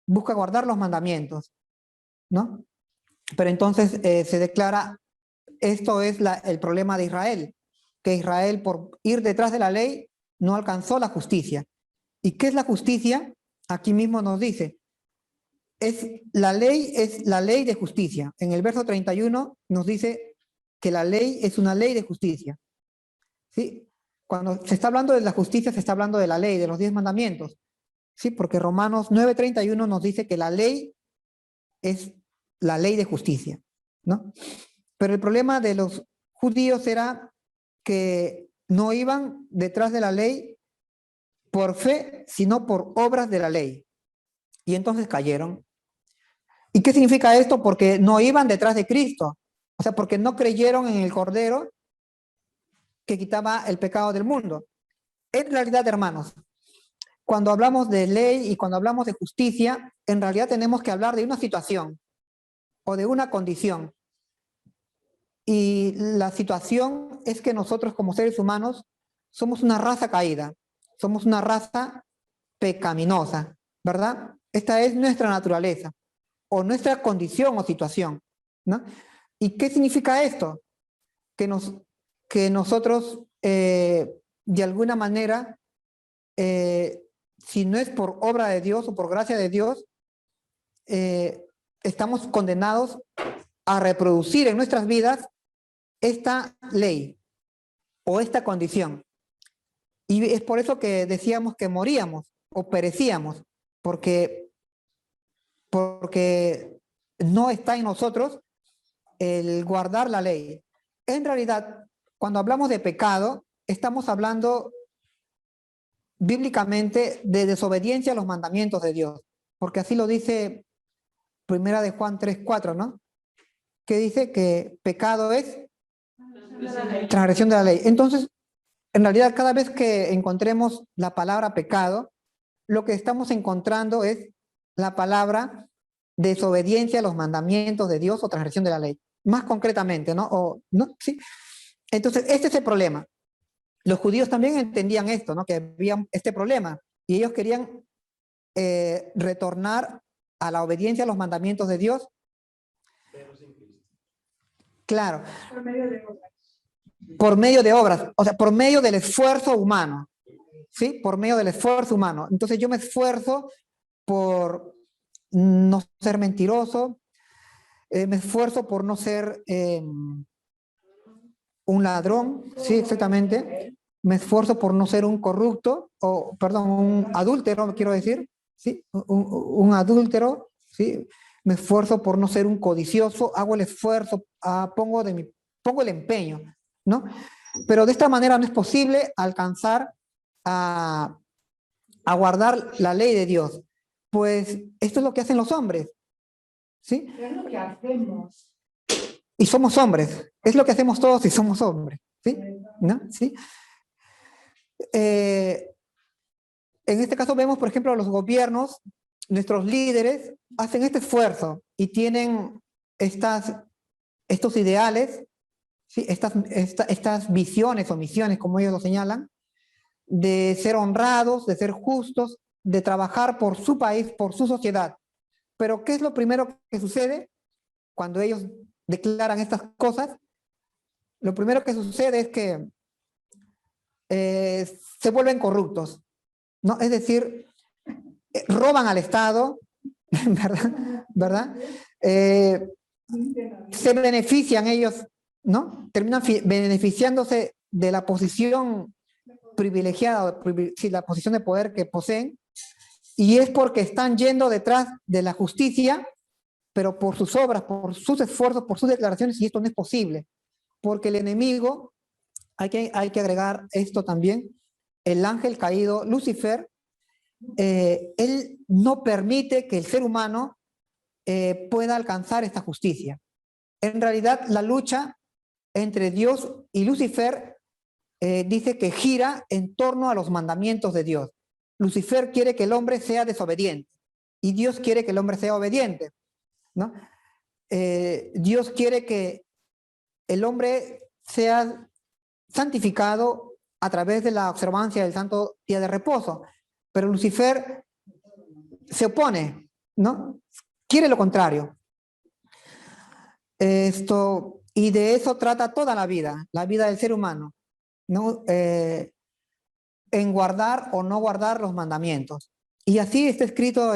busca guardar los mandamientos, ¿no? Pero entonces se declara, esto es el problema de Israel, que Israel por ir detrás de la ley no alcanzó la justicia. ¿Y qué es la justicia? Aquí mismo nos dice, es la ley de justicia. En el verso 31 nos dice que la ley es una ley de justicia, ¿sí? Cuando se está hablando de la justicia, se está hablando de la ley, de los 10 mandamientos, ¿sí? Porque Romanos 9:31 nos dice que la ley es la ley de justicia, ¿no? Pero el problema de los judíos era que no iban detrás de la ley por fe, sino por obras de la ley. Y entonces cayeron. ¿Y qué significa esto? Porque no iban detrás de Cristo. O sea, porque no creyeron en el Cordero que quitaba el pecado del mundo. En realidad, hermanos, cuando hablamos de ley y cuando hablamos de justicia, en realidad tenemos que hablar de una situación o de una condición. Y la situación es que nosotros como seres humanos somos una raza caída, somos una raza pecaminosa, ¿verdad? Esta es nuestra naturaleza o nuestra condición o situación, ¿no? ¿Y qué significa esto? Que nosotros de alguna manera, si no es por obra de Dios o por gracia de Dios, estamos condenados a reproducir en nuestras vidas esta ley o esta condición. Y es por eso que decíamos que moríamos o perecíamos, porque no está en nosotros el guardar la ley. En realidad, cuando hablamos de pecado, estamos hablando bíblicamente de desobediencia a los mandamientos de Dios, porque así lo dice Primera de Juan 3:4, ¿no? Que dice que pecado es transgresión de la ley. Entonces, en realidad, cada vez que encontremos la palabra pecado, lo que estamos encontrando es la palabra desobediencia a los mandamientos de Dios o transgresión de la ley. Más concretamente, ¿no? ¿No? ¿Sí? Entonces, este es el problema. Los judíos también entendían esto, ¿no? Que había este problema. Y ellos querían retornar a la obediencia a los mandamientos de Dios. Claro. Por medio de obras. Por medio de obras, o sea, por medio del esfuerzo humano, ¿sí? Por medio del esfuerzo humano. Entonces yo me esfuerzo por no ser mentiroso, me esfuerzo por no ser un ladrón, sí, exactamente. Me esfuerzo por no ser un corrupto, o perdón, un adúltero, quiero decir, ¿sí? Un adúltero, ¿sí? Me esfuerzo por no ser un codicioso, hago el esfuerzo, pongo el empeño, ¿no? Pero de esta manera no es posible alcanzar a guardar la ley de Dios. Pues esto es lo que hacen los hombres, ¿sí? Es lo que hacemos. Y somos hombres, es lo que hacemos todos y somos hombres, ¿sí? ¿No? ¿Sí? En este caso vemos, por ejemplo, los gobiernos, nuestros líderes hacen este esfuerzo y tienen estos ideales, ¿sí? Estas visiones o misiones, como ellos lo señalan, de ser honrados, de ser justos, de trabajar por su país, por su sociedad. Pero ¿qué es lo primero que sucede cuando ellos declaran estas cosas? Lo primero que sucede es que se vuelven corruptos, ¿no? Es decir, roban al Estado, ¿verdad? Se benefician ellos, ¿no? Terminan beneficiándose de la posición privilegiada, sí, la posición de poder que poseen, y es porque están yendo detrás de la justicia, pero por sus obras, por sus esfuerzos, por sus declaraciones, y esto no es posible, porque el enemigo, hay que agregar esto también, el ángel caído, Lucifer, él no permite que el ser humano pueda alcanzar esta justicia. En realidad, la lucha entre Dios y Lucifer dice que gira en torno a los mandamientos de Dios. Lucifer quiere que el hombre sea desobediente y Dios quiere que el hombre sea obediente, ¿no? Dios quiere que el hombre sea santificado a través de la observancia del santo día de reposo, pero Lucifer se opone, ¿no? Quiere lo contrario. Y de eso trata toda la vida del ser humano, ¿no? En guardar o no guardar los mandamientos. Y así está escrito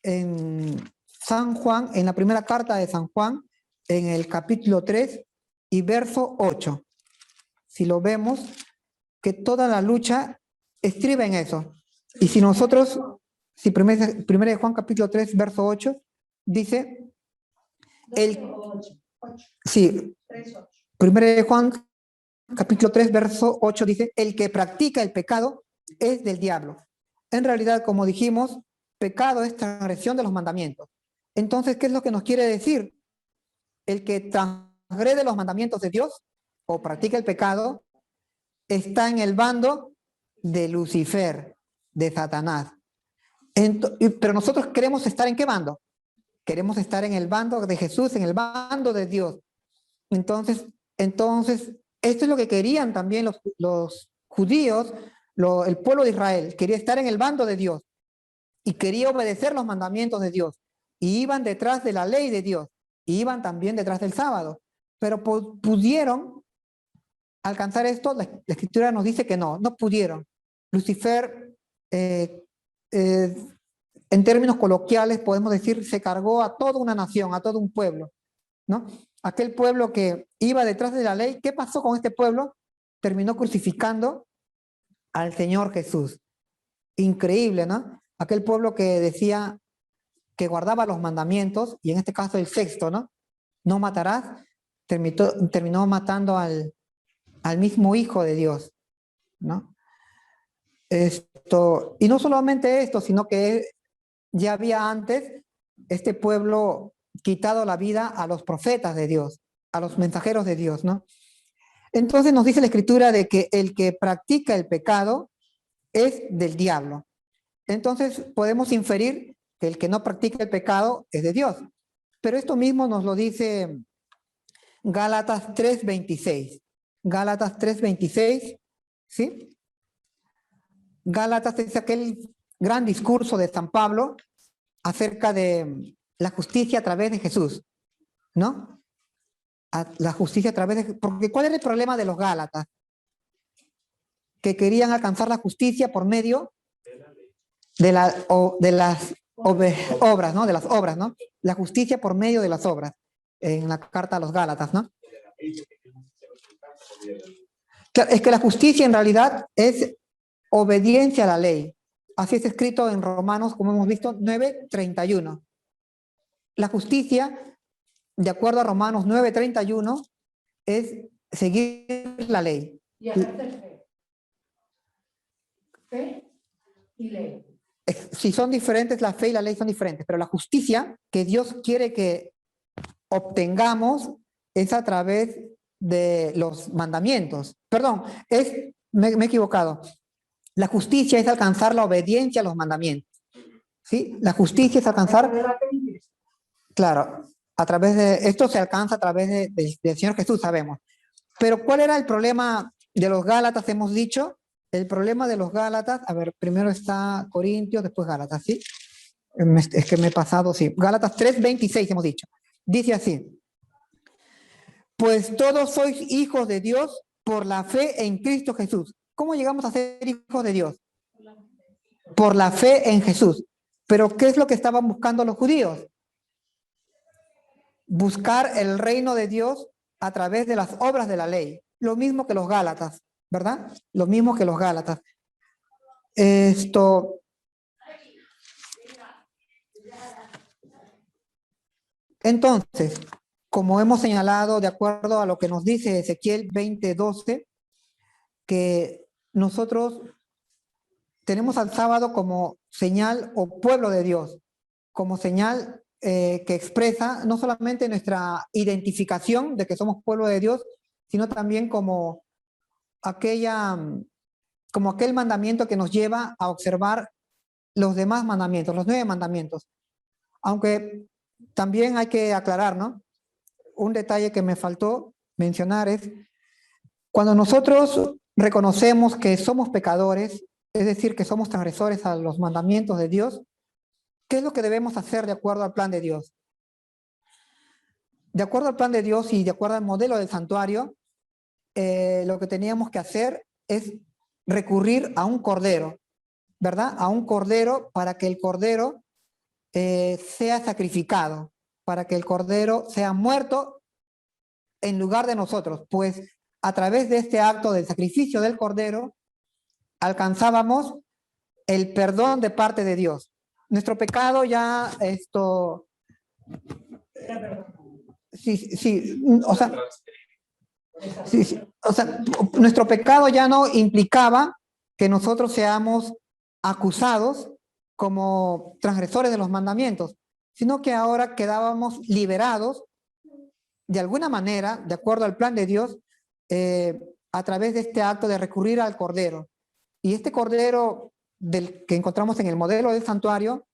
en San Juan, en la primera carta de San Juan, en el capítulo 3 y verso 8. Si lo vemos, que toda la lucha estriba en eso. Y si nosotros, si primera de Juan capítulo 3, verso 8, dice, sí, primera de Juan capítulo 3, verso 8 dice, el que practica el pecado es del diablo. En realidad, como dijimos, pecado es transgresión de los mandamientos. Entonces, ¿qué es lo que nos quiere decir? El que transgrede los mandamientos de Dios o practica el pecado está en el bando de Lucifer, de Satanás. Pero nosotros queremos estar ¿en qué bando? Queremos estar en el bando de Jesús, en el bando de Dios. Entonces, esto es lo que querían también los judíos, el pueblo de Israel. Quería estar en el bando de Dios y quería obedecer los mandamientos de Dios. Y iban detrás de la ley de Dios. Y iban también detrás del sábado. Pero pudieron alcanzar esto. La Escritura nos dice que no pudieron. Lucifer, en términos coloquiales, podemos decir, se cargó a toda una nación, a todo un pueblo, ¿no? Aquel pueblo que iba detrás de la ley, ¿qué pasó con este pueblo? Terminó crucificando al Señor Jesús. Increíble, ¿no? Aquel pueblo que decía que guardaba los mandamientos, y en este caso el sexto, ¿no? No matarás, terminó matando al mismo Hijo de Dios, ¿no? Y no solamente esto, sino que ya había antes este pueblo quitado la vida a los profetas de Dios, a los mensajeros de Dios, ¿no? Entonces nos dice la Escritura de que el que practica el pecado es del diablo. Entonces podemos inferir que el que no practica el pecado es de Dios. Pero esto mismo nos lo dice Gálatas 3:26. Gálatas 3:26, ¿sí? Gálatas es aquel gran discurso de San Pablo acerca de la justicia a través de Jesús, ¿no? La justicia a través de... Porque ¿cuál era el problema de los Gálatas? Que querían alcanzar la justicia por medio de las obras, ¿no? De las obras, ¿no? La justicia por medio de las obras, en la carta a los Gálatas, ¿no? Es que la justicia en realidad es obediencia a la ley. Así es escrito en Romanos, como hemos visto, 9:31. La justicia, de acuerdo a Romanos 9:31, es seguir la ley. Y ejercer fe. Fe y ley. Si son diferentes, la fe y la ley son diferentes, pero la justicia que Dios quiere que obtengamos es a través de los mandamientos. Perdón, me he equivocado. La justicia es alcanzar la obediencia a los mandamientos. ¿Sí? La justicia es alcanzar, claro, a través de, esto se alcanza a través del Señor Jesús, sabemos. Pero ¿cuál era el problema de los Gálatas? Hemos dicho, el problema de los Gálatas, a ver, primero está Corintios, después Gálatas, ¿sí? Es que me he pasado, sí. Gálatas 3:26 hemos dicho. Dice así: pues todos sois hijos de Dios por la fe en Cristo Jesús. ¿Cómo llegamos a ser hijos de Dios? Por la fe en Jesús. Pero ¿qué es lo que estaban buscando los judíos? Buscar el reino de Dios a través de las obras de la ley. Lo mismo que los Gálatas, ¿verdad? Lo mismo que los Gálatas. Entonces, como hemos señalado, de acuerdo a lo que nos dice Ezequiel 20:12, que nosotros tenemos al sábado como señal o pueblo de Dios, como señal que expresa no solamente nuestra identificación de que somos pueblo de Dios, sino también como aquel mandamiento que nos lleva a observar los demás mandamientos, los 9 mandamientos. Aunque también hay que aclarar, ¿no? Un detalle que me faltó mencionar es, cuando nosotros reconocemos que somos pecadores, es decir, que somos transgresores a los mandamientos de Dios, ¿qué es lo que debemos hacer de acuerdo al plan de Dios? De acuerdo al plan de Dios y de acuerdo al modelo del santuario, lo que teníamos que hacer es recurrir a un cordero, ¿verdad? A un cordero para que el cordero sea sacrificado, para que el cordero sea muerto en lugar de nosotros, pues a través de este acto del sacrificio del cordero alcanzábamos el perdón de parte de Dios. Nuestro pecado ya nuestro pecado ya no implicaba que nosotros seamos acusados como transgresores de los mandamientos, sino que ahora quedábamos liberados de alguna manera, de acuerdo al plan de Dios, a través de este acto de recurrir al Cordero. Y este Cordero que encontramos en el modelo del santuario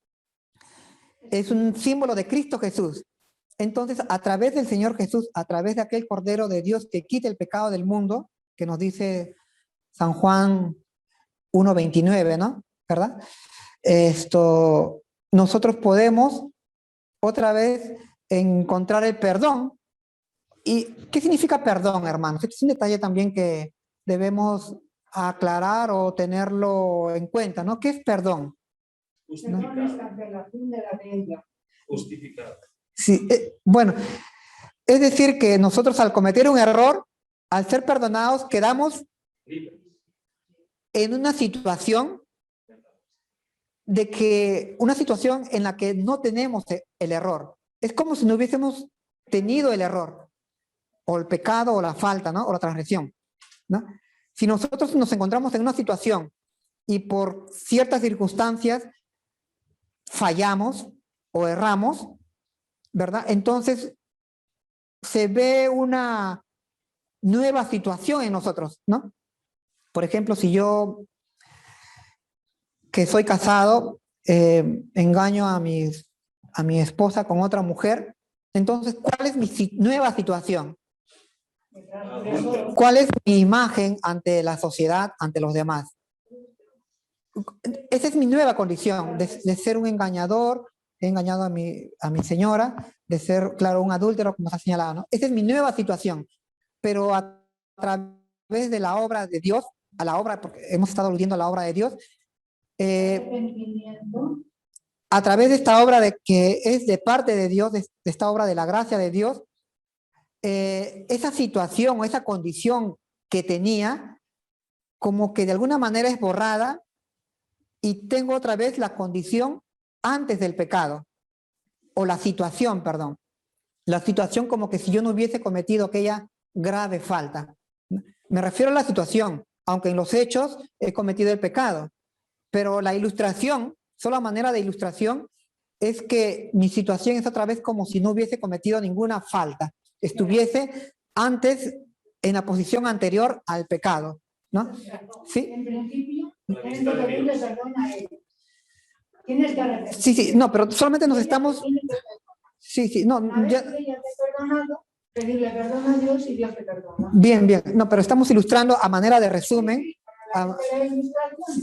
es un símbolo de Cristo Jesús. Entonces, a través del Señor Jesús, a través de aquel Cordero de Dios que quita el pecado del mundo, que nos dice San Juan 1:29, ¿no? ¿Verdad? Nosotros podemos otra vez encontrar el perdón. ¿Y qué significa perdón, hermanos? Este es un detalle también que debemos aclarar o tenerlo en cuenta, ¿no? ¿Qué es perdón? Perdón es cancelación de la deuda. Justificado. Sí, bueno, es decir que nosotros al cometer un error, al ser perdonados, quedamos en una situación una situación en la que no tenemos el error. Es como si no hubiésemos tenido el error, o el pecado, o la falta, ¿no? O la transgresión, ¿no? Si nosotros nos encontramos en una situación y por ciertas circunstancias fallamos o erramos, ¿verdad? Entonces se ve una nueva situación en nosotros, ¿no? Por ejemplo, si yo, que soy casado, engaño a mi esposa con otra mujer, entonces, ¿cuál es mi nueva situación? ¿Cuál es mi imagen ante la sociedad, ante los demás? Esa es mi nueva condición, de ser un engañador, he engañado a mi señora, de ser, claro, un adúltero, como se ha señalado, ¿no? Esa es mi nueva situación, pero a través de la obra de Dios, a la obra, porque hemos estado aludiendo a la obra de Dios, a través de esta obra que es de parte de Dios, de esta obra de la gracia de Dios, esa situación o esa condición que tenía, como que de alguna manera es borrada y tengo otra vez la condición antes del pecado, o la situación, perdón. La situación como que si yo no hubiese cometido aquella grave falta. Me refiero a la situación, aunque en los hechos he cometido el pecado, pero la ilustración, sola manera de ilustración, es que mi situación es otra vez como si no hubiese cometido ninguna falta, estuviese antes en la posición anterior al pecado, ¿no? ¿Sí? En principio, Tienes que pedirle perdón a él. Tienes que arrepentirte. Sí, sí, no, pero solamente nos estamos... Tienes que perdonar. Sí, sí, no, Una vez ya... que ya te he perdonado, pedirle perdón a Dios y Dios te perdona. Bien, bien, no, pero estamos ilustrando a manera de resumen.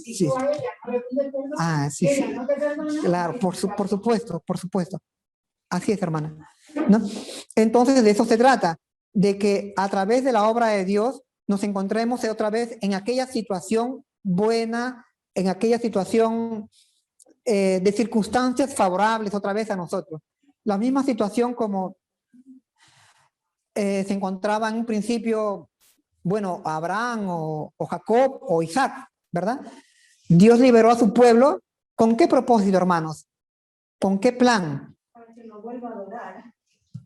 Si tú a ella no le pides perdón, Ah, sí, ella sí. no te perdona, Claro, por supuesto, por supuesto. Así es, hermana, ¿no? Entonces, de eso se trata, de que a través de la obra de Dios nos encontremos otra vez en aquella situación buena, en aquella situación de circunstancias favorables otra vez a nosotros. La misma situación como se encontraba en un principio, bueno, Abraham o Jacob o Isaac, ¿verdad? Dios liberó a su pueblo. ¿Con qué propósito, hermanos? ¿Con qué plan? Para que lo vuelva a adorar.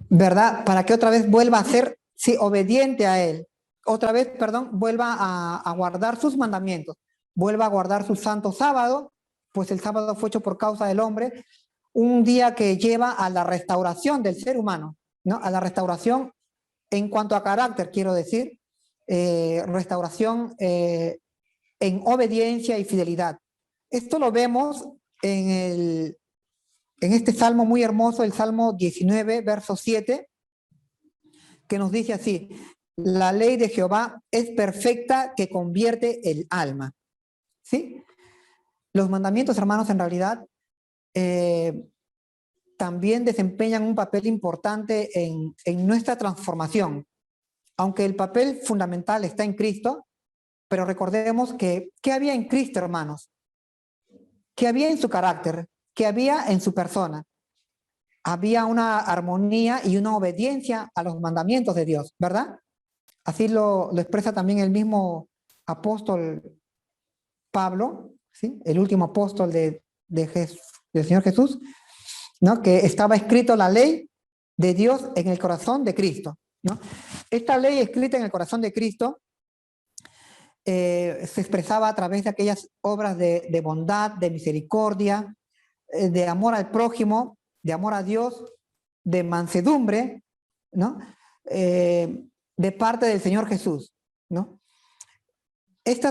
¿Verdad? Para que otra vez vuelva a ser, sí, obediente a Él. Otra vez, perdón, vuelva a guardar sus mandamientos. Vuelva a guardar su santo sábado, pues el sábado fue hecho por causa del hombre. Un día que lleva a la restauración del ser humano, ¿no? A la restauración en cuanto a carácter, quiero decir, restauración en obediencia y fidelidad. Esto lo vemos en este salmo muy hermoso, el Salmo 19, verso 7, que nos dice así: la ley de Jehová es perfecta que convierte el alma. ¿Sí? Los mandamientos, hermanos, en realidad también desempeñan un papel importante en nuestra transformación. Aunque el papel fundamental está en Cristo, pero recordemos que ¿qué había en Cristo, hermanos? ¿Qué había en su carácter? ¿Qué había en su persona? Había una armonía y una obediencia a los mandamientos de Dios, ¿verdad? Así lo expresa también el mismo apóstol Pablo, ¿sí? El último apóstol del Señor Jesús, ¿no? Que estaba escrito la ley de Dios en el corazón de Cristo, ¿no? Esta ley escrita en el corazón de Cristo se expresaba a través de aquellas obras de bondad, de misericordia, de amor al prójimo, de amor a Dios, de mansedumbre, ¿no? De parte del Señor Jesús, ¿no? Esto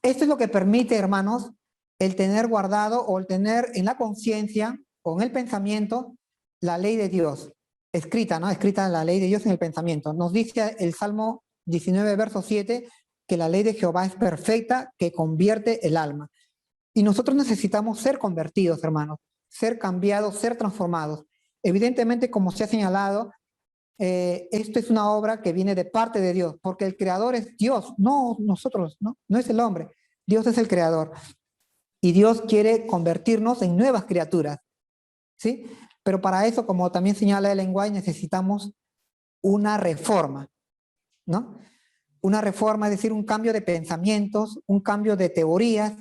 es lo que permite, hermanos, el tener guardado o el tener en la conciencia o en el pensamiento la ley de Dios, escrita, ¿no? Escrita la ley de Dios en el pensamiento. Nos dice el Salmo 19, verso 7, que la ley de Jehová es perfecta, que convierte el alma. Y nosotros necesitamos ser convertidos, hermanos, ser cambiados, ser transformados. Evidentemente, como se ha señalado, esto es una obra que viene de parte de Dios, porque el creador es Dios, no nosotros, ¿no? No es el hombre. Dios es el creador. Y Dios quiere convertirnos en nuevas criaturas, ¿sí? Pero para eso, como también señala el lenguaje, necesitamos una reforma, ¿no? Una reforma, es decir, un cambio de pensamientos, un cambio de teorías,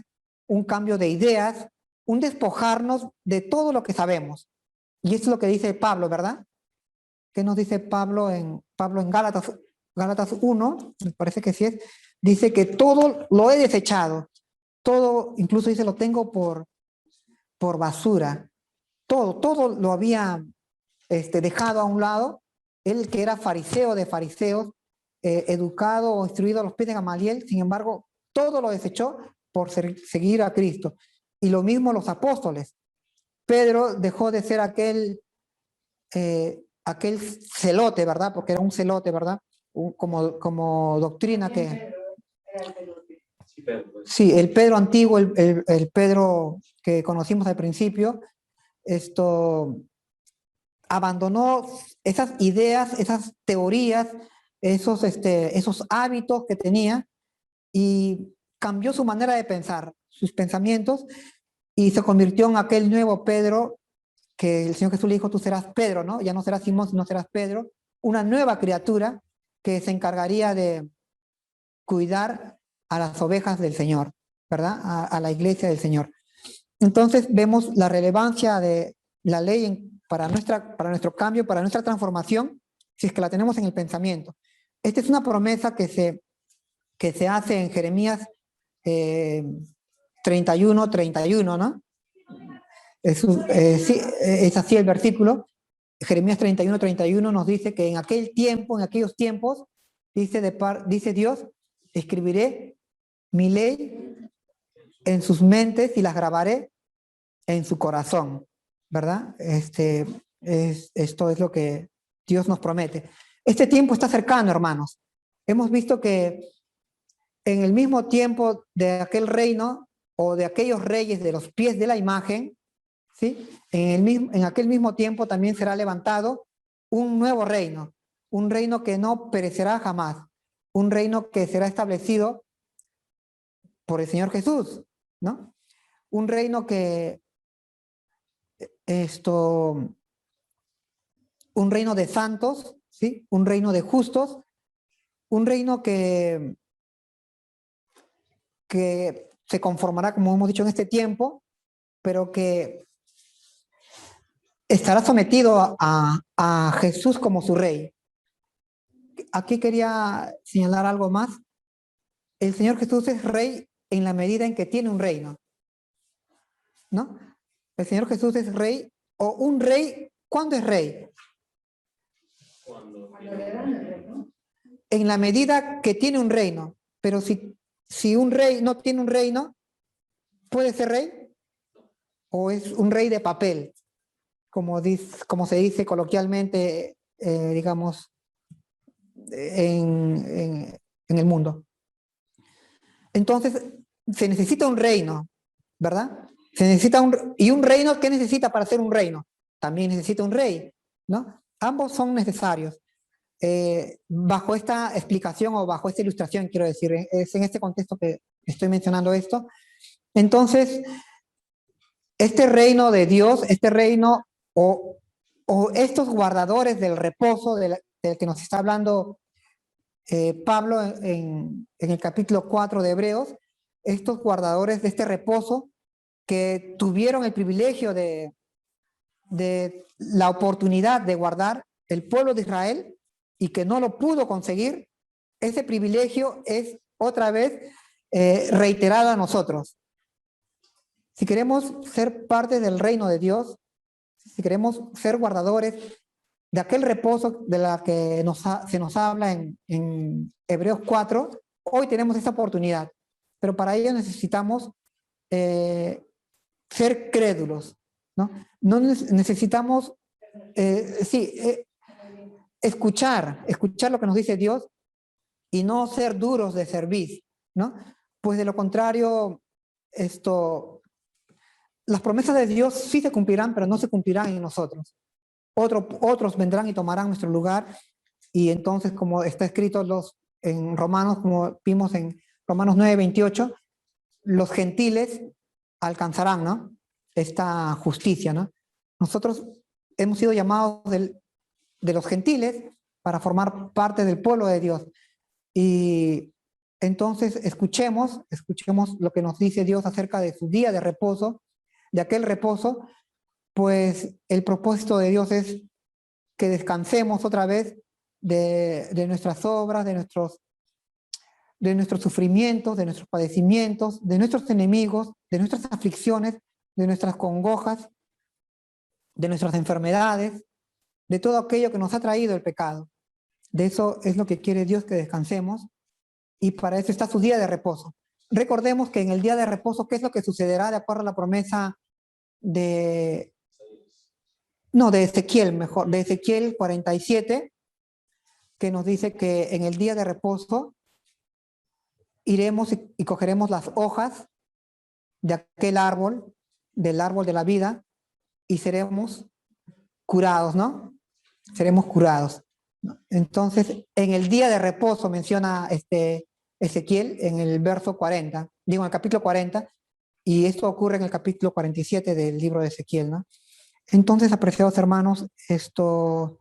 un cambio de ideas, un despojarnos de todo lo que sabemos. Y eso es lo que dice Pablo, ¿verdad? ¿Qué nos dice Pablo en Gálatas 1? Me parece que sí es. Dice que todo lo he desechado. Todo, incluso dice, lo tengo por basura. Todo lo había dejado a un lado. Él que era fariseo de fariseos, educado o instruido a los pies de Gamaliel, sin embargo, todo lo desechó por seguir a Cristo. Y lo mismo los apóstoles. Pedro dejó de ser aquel celote, ¿verdad? Porque era un celote, ¿verdad? Como doctrina que... Sí, el Pedro antiguo, el Pedro que conocimos al principio, abandonó esas ideas, esas teorías, esos hábitos que tenía y cambió su manera de pensar, sus pensamientos, y se convirtió en aquel nuevo Pedro que el Señor Jesús le dijo: tú serás Pedro, ¿no? Ya no serás Simón, sino serás Pedro, una nueva criatura que se encargaría de cuidar a las ovejas del Señor, ¿verdad? A la iglesia del Señor. Entonces vemos la relevancia de la ley para nuestro cambio, para nuestra transformación, si es que la tenemos en el pensamiento. Esta es una promesa que se hace en Jeremías 31, ¿no? Sí, es así el versículo. Jeremías 31 nos dice que en aquellos tiempos, dice Dios, escribiré mi ley en sus mentes y las grabaré en su corazón, ¿verdad? Esto es lo que Dios nos promete. Este tiempo está cercano, hermanos. Hemos visto que en el mismo tiempo de aquel reino o de aquellos reyes de los pies de la imagen, ¿sí? En aquel mismo tiempo también será levantado un nuevo reino, un reino que no perecerá jamás, un reino que será establecido por el Señor Jesús, ¿no? Un reino que un reino de santos, ¿sí? Un reino de justos, un reino que se conformará, como hemos dicho, en este tiempo, pero que estará sometido a Jesús como su rey. Aquí quería señalar algo más. El Señor Jesús es rey en la medida en que tiene un reino, ¿no? El Señor Jesús es rey, o un rey, ¿cuándo es rey? Cuando le dan el reino. En la medida que tiene un reino. Pero si un rey no tiene un reino, ¿puede ser rey? ¿O es un rey de papel? Como se dice coloquialmente, digamos, en el mundo. Entonces, se necesita un reino, ¿verdad? Y un reino, ¿qué necesita para ser un reino? También necesita un rey, ¿no? Ambos son necesarios. Bajo esta explicación o bajo esta ilustración, quiero decir, es en este contexto que estoy mencionando esto. Entonces, este reino de Dios, este reino o estos guardadores del reposo del que nos está hablando Pablo en el capítulo 4 de Hebreos, estos guardadores de este reposo que tuvieron el privilegio de la oportunidad de guardar el pueblo de Israel y que no lo pudo conseguir, ese privilegio es otra vez reiterado a nosotros. Si queremos ser parte del reino de Dios, si queremos ser guardadores de aquel reposo de la que se nos habla en Hebreos 4, hoy tenemos esta oportunidad, pero para ello necesitamos ser crédulos, ¿no? No necesitamos, escuchar lo que nos dice Dios y no ser duros de servir, ¿no? Pues de lo contrario, las promesas de Dios sí se cumplirán, pero no se cumplirán en nosotros. Otros vendrán y tomarán nuestro lugar, y entonces, como está escrito en Romanos, como vimos en Romanos 9:28, los gentiles alcanzarán, ¿no?, esta justicia, ¿no? Nosotros hemos sido llamados de los gentiles para formar parte del pueblo de Dios. Y entonces escuchemos lo que nos dice Dios acerca de su día de reposo, de aquel reposo, pues el propósito de Dios es que descansemos otra vez de nuestras obras, de nuestros sufrimientos, de nuestros padecimientos, de nuestros enemigos, de nuestras aflicciones, de nuestras congojas, de nuestras enfermedades, de todo aquello que nos ha traído el pecado. De eso es lo que quiere Dios, que descansemos, y para eso está su día de reposo. Recordemos que en el día de reposo, ¿qué es lo que sucederá de acuerdo a la promesa de Ezequiel 47, que nos dice que en el día de reposo iremos y cogeremos las hojas de aquel árbol, del árbol de la vida, y seremos curados, ¿no? Seremos curados. Entonces, en el día de reposo menciona Ezequiel en el verso 40, en el capítulo 40, y esto ocurre en el capítulo 47 del libro de Ezequiel, ¿no? Entonces, apreciados hermanos, esto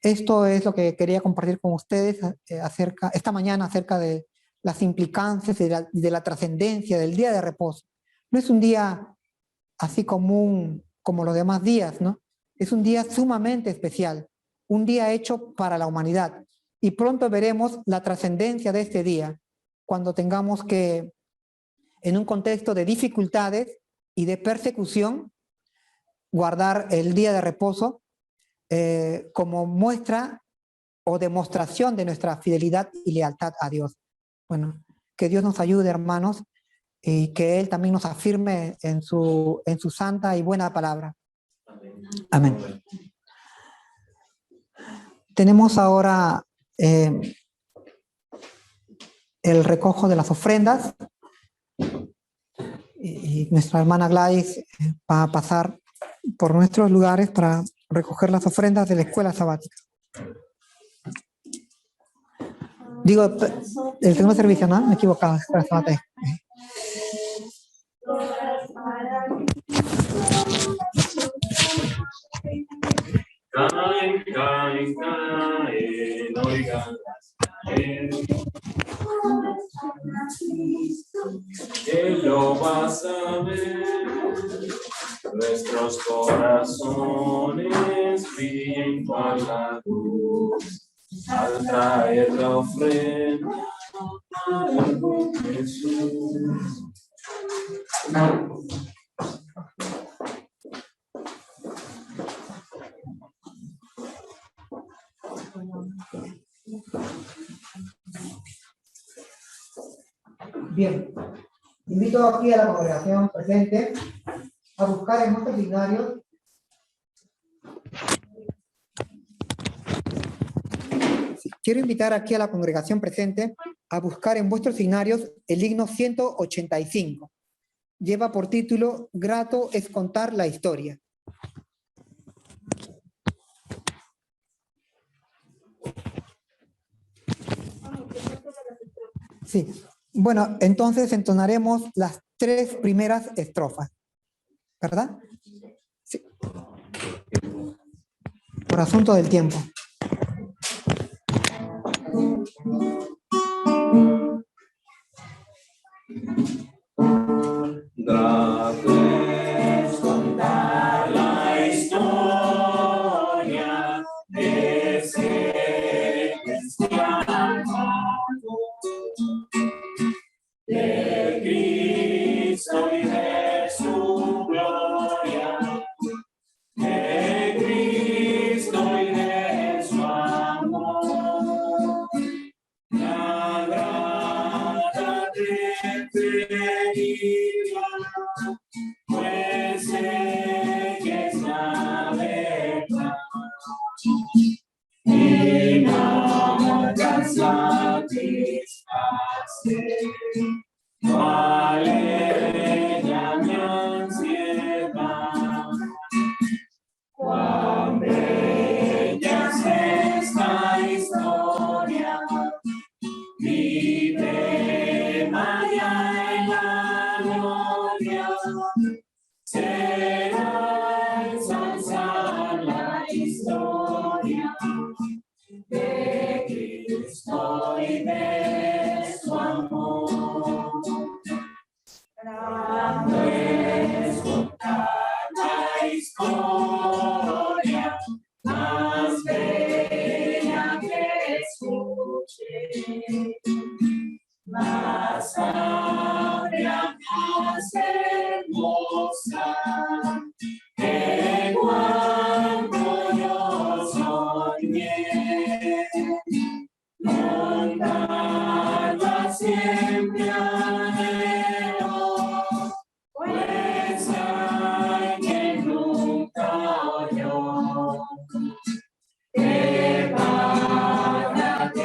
es lo que quería compartir con ustedes esta mañana acerca de las implicancias y de la trascendencia del día de reposo. No es un día así común como los demás días, ¿no? Es un día sumamente especial, un día hecho para la humanidad. Y pronto veremos la trascendencia de este día, cuando tengamos que, en un contexto de dificultades y de persecución, guardar el día de reposo como muestra o demostración de nuestra fidelidad y lealtad a Dios. Bueno, que Dios nos ayude, hermanos, y que Él también nos afirme en su santa y buena palabra. Amén. Tenemos ahora el recojo de las ofrendas y nuestra hermana Gladys va a pasar por nuestros lugares para recoger las ofrendas de la escuela sabática. Digo, el segundo servicio, ¿no? Me he equivocado, escuela sabática. Caen, caen, caen, oigan que lo vas a ver, nuestros corazones brillen con la luz, al traer la ofrenda para el buen Jesús. Bien, invito aquí a la congregación presente a buscar en nuestros signarios quiero invitar aquí a la congregación presente a buscar en vuestros signarios el himno 185. Lleva por título Grato es contar la historia. Sí. Bueno, entonces entonaremos las 3 primeras estrofas, ¿verdad? Sí. Por asunto del tiempo. Grato es contar la historia de ese cristiano, de Cristo y de su gloria, de Cristo y de su amor. La grata referida, pues sé que es la verdad. Y nada satisface, vale ya mi ansiedad. Cuán bella es esta historia, vive María en la gloria, será ensalzar la historia de Cristo y de su amor. Grato es contar la historia más bella que escuché, más sabia, más hermosa, que cuando yo soñé, montarla siempre anhelo, pues hay quien nunca oyó. Que para ti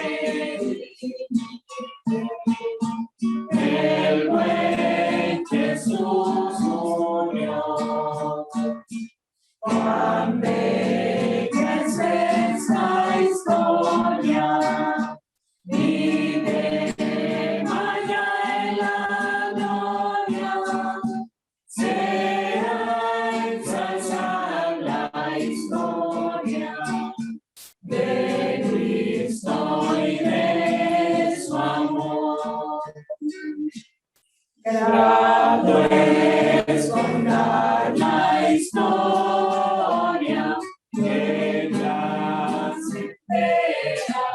el buen Jesús murió. Cuán bella es esta historia, vive María en la gloria, será ensalzar la historia de Cristo y de su amor. Grato es contar la historia que clase entera,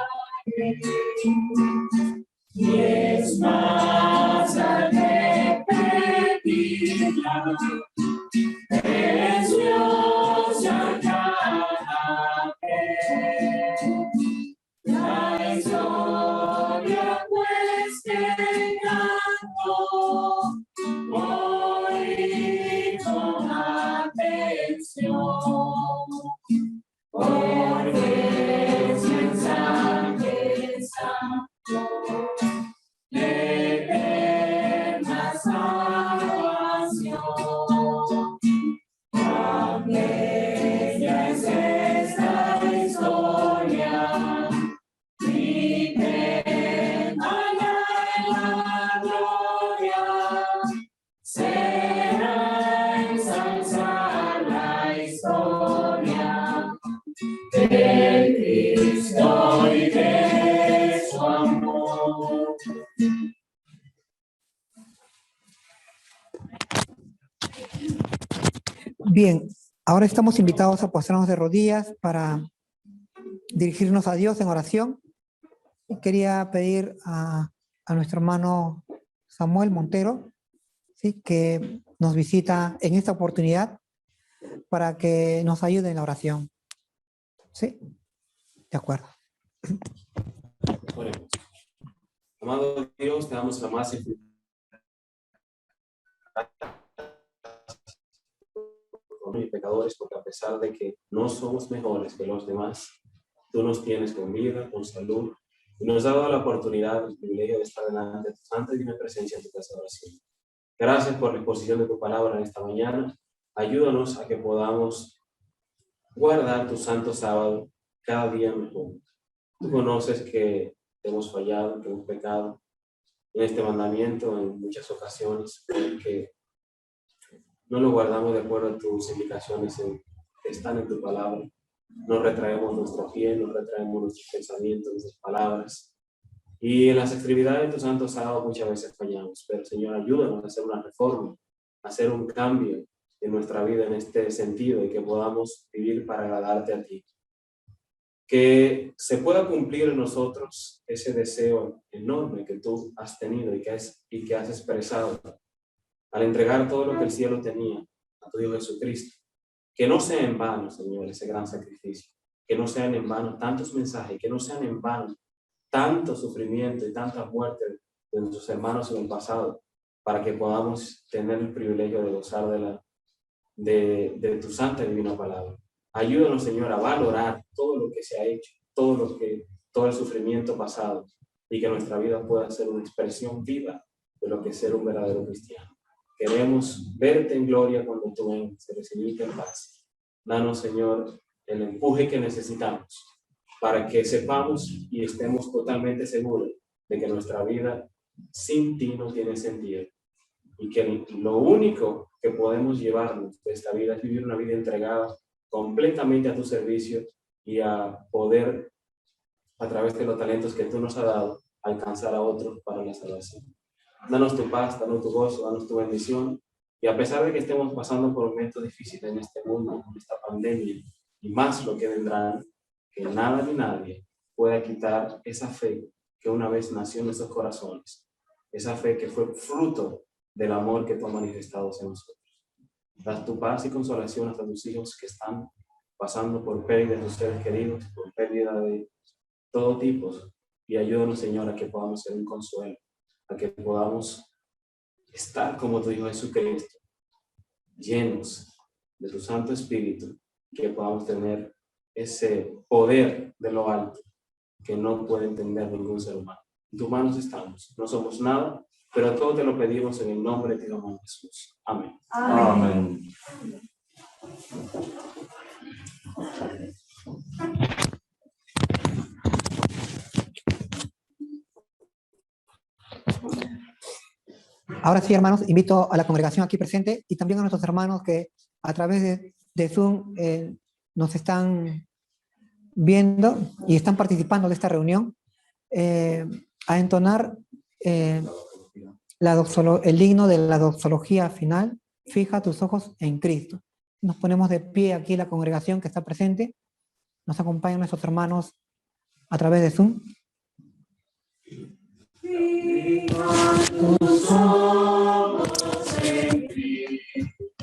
y es más al repetirla, preciosa cada vez. La historia pues que Bien, ahora estamos invitados a postrarnos de rodillas para dirigirnos a Dios en oración. Quería pedir a nuestro hermano Samuel Montero, ¿sí?, que nos visita en esta oportunidad para que nos ayude en la oración. ¿Sí? De acuerdo. Oremos. Amado Dios, te damos la más infinita y pecadores, porque a pesar de que no somos mejores que los demás, tú nos tienes con vida, con salud, y nos has dado la oportunidad, el privilegio de estar delante de tu santa y divina presencia en tu casa de oración. Gracias por la exposición de tu palabra en esta mañana. Ayúdanos a que podamos guardar tu santo sábado cada día mejor. Tú conoces que hemos fallado, que hemos pecado en este mandamiento en muchas ocasiones, porque no lo guardamos de acuerdo a tus indicaciones que están en tu palabra. Nos retraemos nuestro pie, nos retraemos nuestros pensamientos, nuestras palabras. Y en las actividades de tu santo sábado muchas veces fallamos. Pero Señor, ayúdanos a hacer una reforma, a hacer un cambio en nuestra vida en este sentido y que podamos vivir para agradarte a ti. Que se pueda cumplir en nosotros ese deseo enorme que tú has tenido y que has expresado al entregar todo lo que el cielo tenía a tu Hijo Jesucristo. Que no sea en vano, Señor, ese gran sacrificio. Que no sean en vano tantos mensajes, que no sean en vano tanto sufrimiento y tanta muerte de nuestros hermanos en el pasado, para que podamos tener el privilegio de gozar de tu santa y divina palabra. Ayúdanos, Señor, a valorar todo lo que se ha hecho, todo el sufrimiento pasado, y que nuestra vida pueda ser una expresión viva de lo que es ser un verdadero cristiano. Queremos verte en gloria cuando tú vengas, recibirte en paz. Danos, Señor, el empuje que necesitamos para que sepamos y estemos totalmente seguros de que nuestra vida sin ti no tiene sentido, y que lo único que podemos llevarnos de esta vida es vivir una vida entregada completamente a tu servicio y a poder, a través de los talentos que tú nos has dado, alcanzar a otros para la salvación. Danos tu paz, danos tu gozo, danos tu bendición, y a pesar de que estemos pasando por momentos difíciles en este mundo, con esta pandemia, y más lo que vendrán, que nada ni nadie pueda quitar esa fe que una vez nació en nuestros corazones, esa fe que fue fruto del amor que tú has manifestado en nosotros. Da tu paz y consolación hasta tus hijos que están pasando por pérdida de sus seres queridos, por pérdida de todo tipo, y ayúdanos, Señor, a que podamos ser un consuelo, a que podamos estar como tu Hijo Jesucristo, llenos de tu Santo Espíritu, que podamos tener ese poder de lo alto que no puede entender ningún ser humano. En tus manos estamos, no somos nada, pero todo te lo pedimos en el nombre de tu Hijo Jesús. Amén. Amén. Ahora sí, hermanos, invito a la congregación aquí presente y también a nuestros hermanos que a través de Zoom nos están viendo y están participando de esta reunión, a entonar el himno de la doxología final, Fija tus ojos en Cristo. Nos ponemos de pie aquí la congregación que está presente, nos acompañan nuestros hermanos a través de Zoom. Fija tus ojos en Cristo,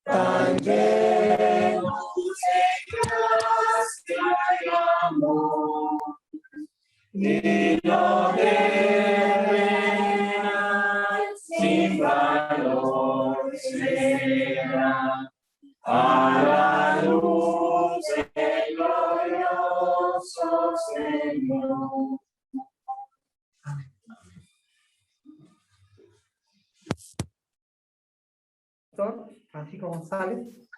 tan llenos de gracia y amor, y lo terrenal sin valor será a la luz del glorioso Señor. Francisco González,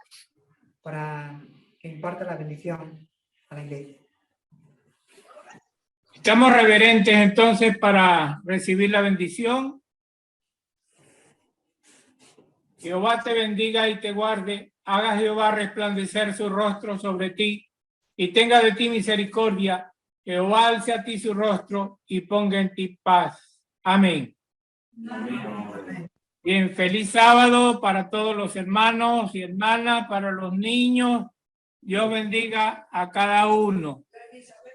para que imparta la bendición a la iglesia. Estamos reverentes entonces para recibir la bendición. Jehová te bendiga y te guarde, haga Jehová resplandecer su rostro sobre ti y tenga de ti misericordia. Jehová alce a ti su rostro y ponga en ti paz. Amén. Amén. Bien, feliz sábado para todos los hermanos y hermanas, para los niños. Dios bendiga a cada uno.